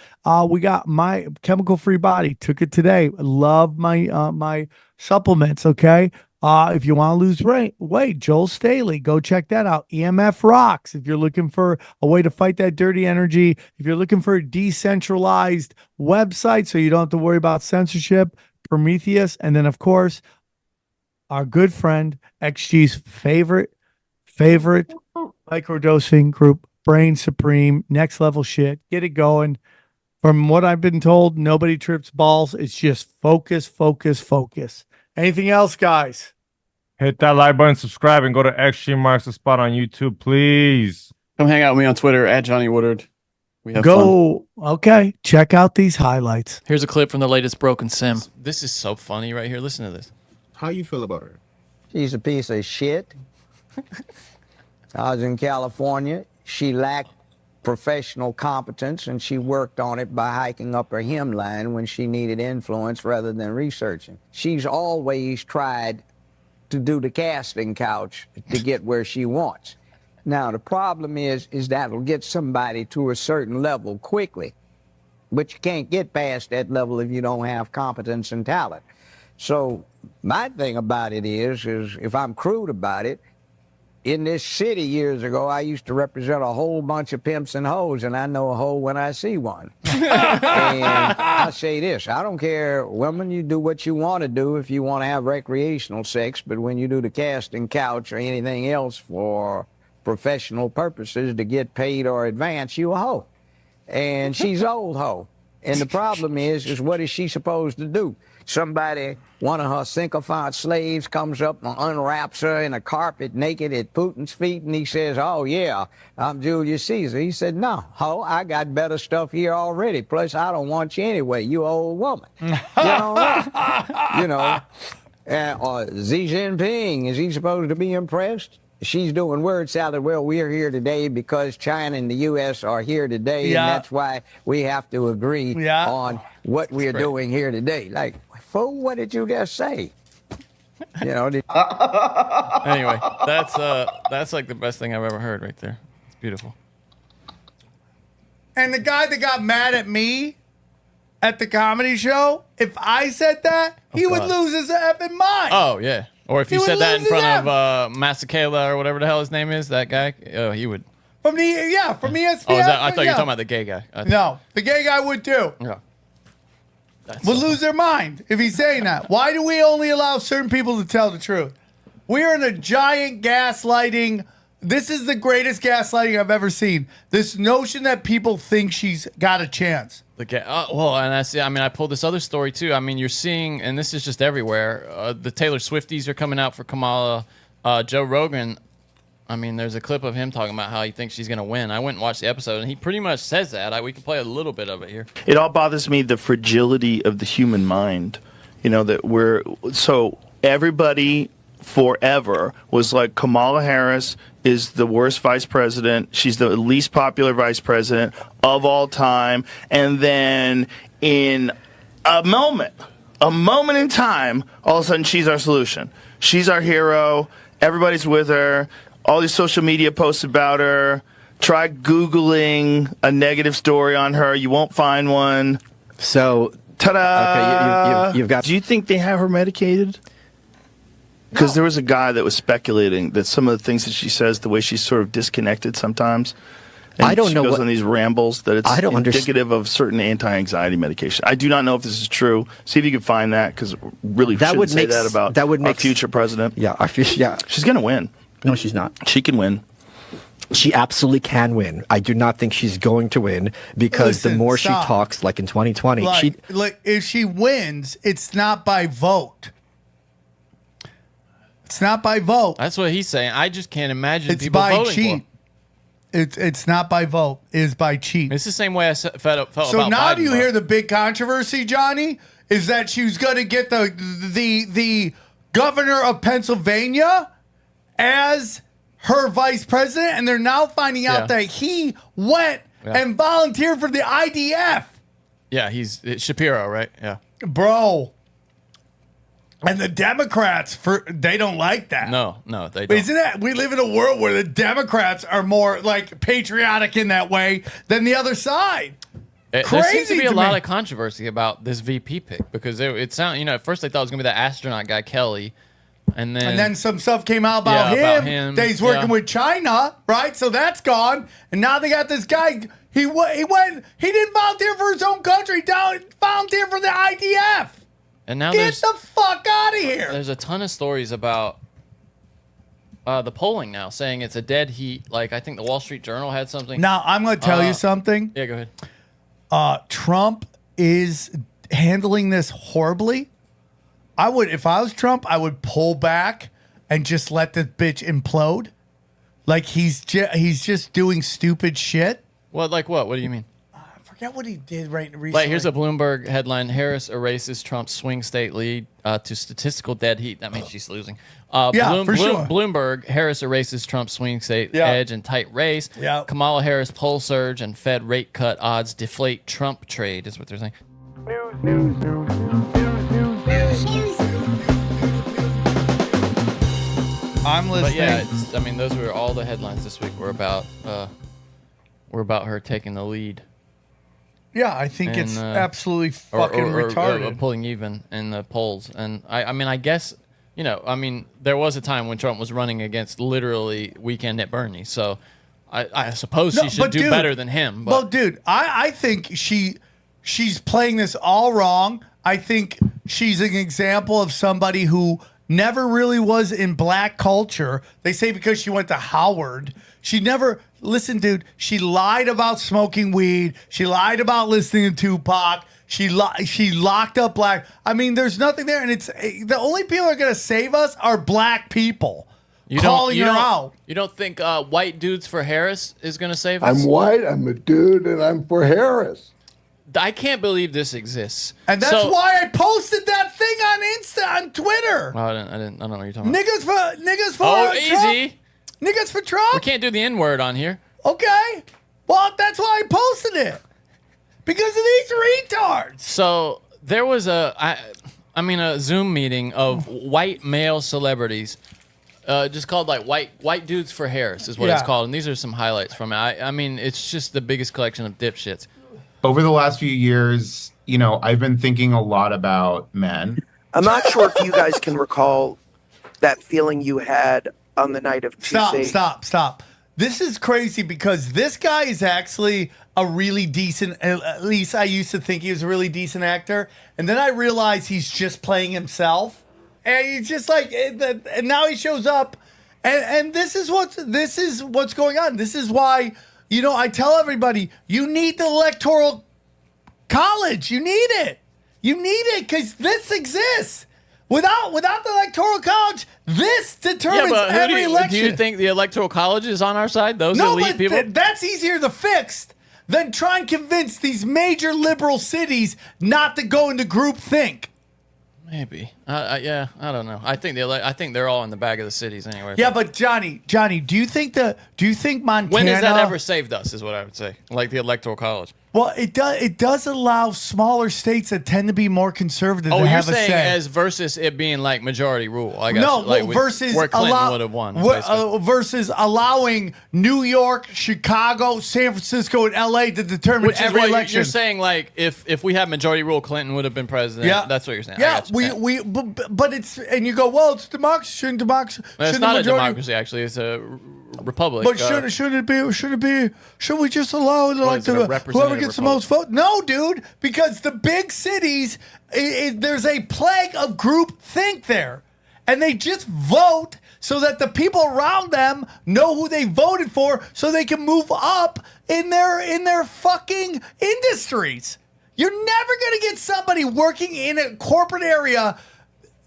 We got my chemical free body. Took it today. Love my my supplements. Okay. If you want to lose weight, Joel Staley, go check that out. EMF Rocks. If you're looking for a way to fight that dirty energy, if you're looking for a decentralized website so you don't have to worry about censorship, Prometheus, and then of course our good friend XG's favorite microdosing group, Brain Supreme, next level shit. Get it going. From what I've been told, nobody trips balls. It's just focus. Anything else, guys? Hit that like button, subscribe, and go to XG Marks the Spot on YouTube, please. Come hang out with me on Twitter at Johnny Woodard. We have fun. Okay. Check out these highlights. Here's a clip from the latest Broken Sim. This is so funny right here. Listen to this. How you feel about her? She's a piece of shit. I was in California. She lacked professional competence, and she worked on it by hiking up her hemline when she needed influence rather than researching. She's always tried to do the casting couch to get where she wants. Now, the problem is that'll get somebody to a certain level quickly, but you can't get past that level if you don't have competence and talent. So my thing about it is if I'm crude about it, in this city years ago, I used to represent a whole bunch of pimps and hoes, and I know a hoe when I see one. And I say this, I don't care, women, you do what you want to do if you want to have recreational sex, but when you do the casting couch or anything else for professional purposes to get paid or advance, you a hoe. And she's an old hoe. And the problem is what is she supposed to do? Somebody, one of her sycophant slaves, comes up and unwraps her in a carpet naked at Putin's feet, and he says, "Oh, yeah, I'm Julius Caesar." He said, "No, ho, I got better stuff here already. Plus, I don't want you anyway, you old woman." Or Xi Jinping, is he supposed to be impressed? She's doing word salad. Well, we're here today because China and the U.S. are here today, and that's why we have to agree on what we're doing here today. Like, fool, what did you just say? Anyway, that's like the best thing I've ever heard right there. It's beautiful. And the guy that got mad at me at the comedy show, if I said that, he would lose his effing mind. Oh, yeah. Or if you said that in front of Masakela or whatever the hell his name is, that guy, he would. From ESPN. Oh, I thought you were talking about the gay guy. No, the gay guy would too. Yeah. Would lose their mind if he's saying that. Why do we only allow certain people to tell the truth? We are in a giant gaslighting. This is the greatest gaslighting I've ever seen. This notion that people think she's got a chance. And I see. I mean, I pulled this other story too. I mean, you're seeing, and this is just everywhere. The Taylor Swifties are coming out for Kamala. Joe Rogan. I mean, there's a clip of him talking about how he thinks she's going to win. I went and watched the episode, and he pretty much says that. We can play a little bit of it here. It all bothers me, the fragility of the human mind. That so everybody forever was like Kamala Harris is the worst vice president. She's the least popular vice president of all time. And then in a moment in time, all of a sudden she's our solution. She's our hero. Everybody's with her. All these social media posts about her. Try Googling a negative story on her. You won't find one. So, ta-da! Okay, you've got. Do you think they have her medicated? Because there was a guy that was speculating that some of the things that she says, the way she's sort of disconnected sometimes, and I don't know. She goes on these rambles that it's indicative of certain anti-anxiety medication. I do not know if this is true. See if you can find that, because really That shouldn't would say make that about that would our make future president. Yeah, yeah. She's gonna win. No, she's not. She can win. She absolutely can win. I do not think she's going to win because Listen, the more stop. she talks, like in 2020, like if she wins, it's not by vote. It's not by vote. That's what he's saying. I just can't imagine It's people by voting cheat. for him. It's not by vote. It's by cheat. It's the same way I felt So about now Biden, do you though. hear the big controversy, Johnny? Is that she was going to get the governor of Pennsylvania as her vice president, and they're now finding out that he went and volunteered for the IDF. Yeah, it's Shapiro, right? Yeah. Bro. And the Democrats, they don't like that. No, they don't. Isn't it? We live in a world where the Democrats are more like patriotic in that way than the other side. There Crazy seems to be a to lot me. of controversy about this VP pick because it sounded, at first they thought it was going to be the astronaut guy, Kelly. And then some stuff came out about him. That he's working with China, right? So that's gone. And now they got this guy. He didn't volunteer for his own country. He volunteered for the IDF. And now Get the fuck out of here. There's a ton of stories about the polling now saying it's a dead heat. Like, I think the Wall Street Journal had something. Now, I'm going to tell you something. Yeah, go ahead. Trump is handling this horribly. If I was Trump, I would pull back and just let this bitch implode. Like he's just doing stupid shit. What? Like what? What do you mean? Forget what he did recently. Like, here's a Bloomberg headline: Harris erases Trump's swing state lead to statistical dead heat. That means she's losing. For sure. Bloomberg: Harris erases Trump's swing state edge in tight race. Yeah. Kamala Harris poll surge and Fed rate cut odds deflate Trump trade is what they're saying. I'm listening. But yeah, those were all the headlines this week. Were about her taking the lead. Yeah, I think it's absolutely fucking retarded. Or pulling even in the polls. And I guess, there was a time when Trump was running against literally Weekend at Bernie. So I suppose she should do better than him. But. Well, dude, I think she's playing this all wrong. I think she's an example of somebody who never really was in black culture. They say because she went to Howard, she never... Listen, dude, she lied about smoking weed. She lied about listening to Tupac. She locked up black. There's nothing there. And it's the only people that are going to save us are black people calling her out. You don't think white dudes for Harris is going to save us? I'm white, I'm a dude, and I'm for Harris. I can't believe this exists. And that's why I posted that thing on Twitter. Oh, I don't know what you're talking about. Niggas for Oh, Trump. easy. Niggas for Trump? We can't do the N-word on here. Okay. Well, that's why I posted it. Because of these retards. So there was a Zoom meeting of white male celebrities, just called like white dudes for Harris is what it's called. And these are some highlights from it. It's just the biggest collection of dipshits. Over the last few years, I've been thinking a lot about men. I'm not sure if you guys can recall that feeling you had on the night of Tuesday. Stop. This is crazy because this guy is actually a really decent, at least I used to think he was a really decent actor. And then I realized he's just playing himself. And he's just like, and now he shows up. And this is what's going on. This is why, I tell everybody, you need the Electoral College. You need it. You need it because this exists. Without the Electoral College, this determines every election. Do you think the Electoral College is on our side? Those elite people? That's easier to fix than try and convince these major liberal cities not to go into groupthink. Maybe. Yeah, I don't know. I think they're all in the bag of the cities anyway. Yeah, but Johnny, do you think Montana? When has that ever saved us? Is what I would say. Like the Electoral College. Well, it does allow smaller states that tend to be more conservative to you're have a saying say. as versus it being like majority rule. I guess. No, like versus where Clinton would have won. Versus allowing New York, Chicago, San Francisco, and LA to determine every election. You're saying like if we had majority rule, Clinton would have been president. Yeah, that's what you're saying. Yeah, but it's and you go, well, it's democracy. Shouldn't democracy? It's not a democracy actually. It's a republic. But should it be? Should we just allow whoever gets the most votes? No, dude, because the big cities, there's a plague of group think there, and they just vote so that the people around them know who they voted for, so they can move up in their fucking industries. You're never gonna get somebody working in a corporate area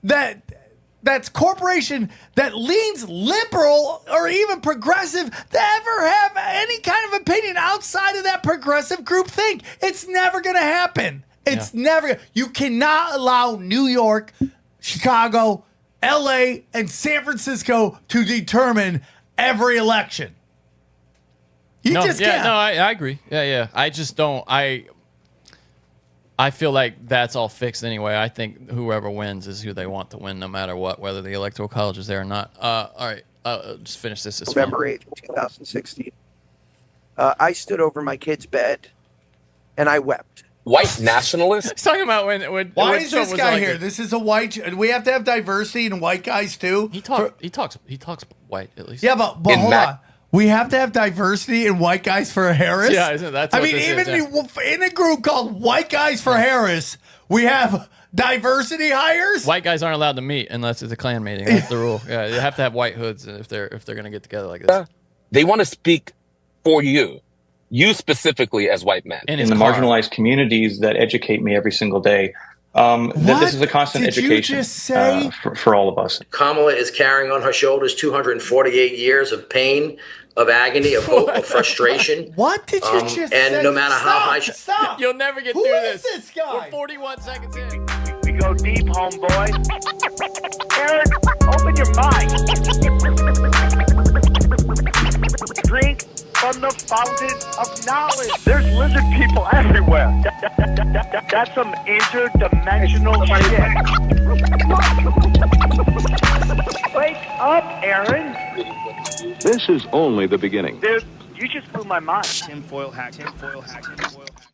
that's corporation that leans liberal or even progressive to ever have any kind of opinion outside of that progressive group think. It's never going to happen. It's never. You cannot allow New York, Chicago, LA, and San Francisco to determine every election. You just can't. No, I agree. Yeah. I just don't. I feel like that's all fixed anyway. I think whoever wins is who they want to win, no matter what, whether the Electoral College is there or not. All right, just finish this. It's November 8th, 2016. I stood over my kid's bed, and I wept. White nationalist? He's talking about when Why is Trump this was guy like here? This is a white. We have to have diversity in white guys too. He talks white at least. Yeah, but hold on. We have to have diversity in white guys for Harris. Yeah, that's. I mean, even in a group called White Guys for Harris, we have diversity hires. White guys aren't allowed to meet unless it's a Klan meeting. That's the rule. Yeah, you have to have white hoods if they're going to get together like this. They want to speak for you specifically as white men. In the marginalized communities that educate me every single day. This is a constant education for all of us. Kamala is carrying on her shoulders 248 years of pain, of agony, of hope, of frustration. What did you just say? And no matter how high... Stop! You'll never get Who through is this. this guy? We're 41 seconds in. We go deep, homeboy. Aaron, open your mind. Drink from the fountain of knowledge. There's lizard people everywhere. That's some interdimensional shit. Wake up, Aaron. This is only the beginning. Dude, you just blew my mind. Tinfoil hack.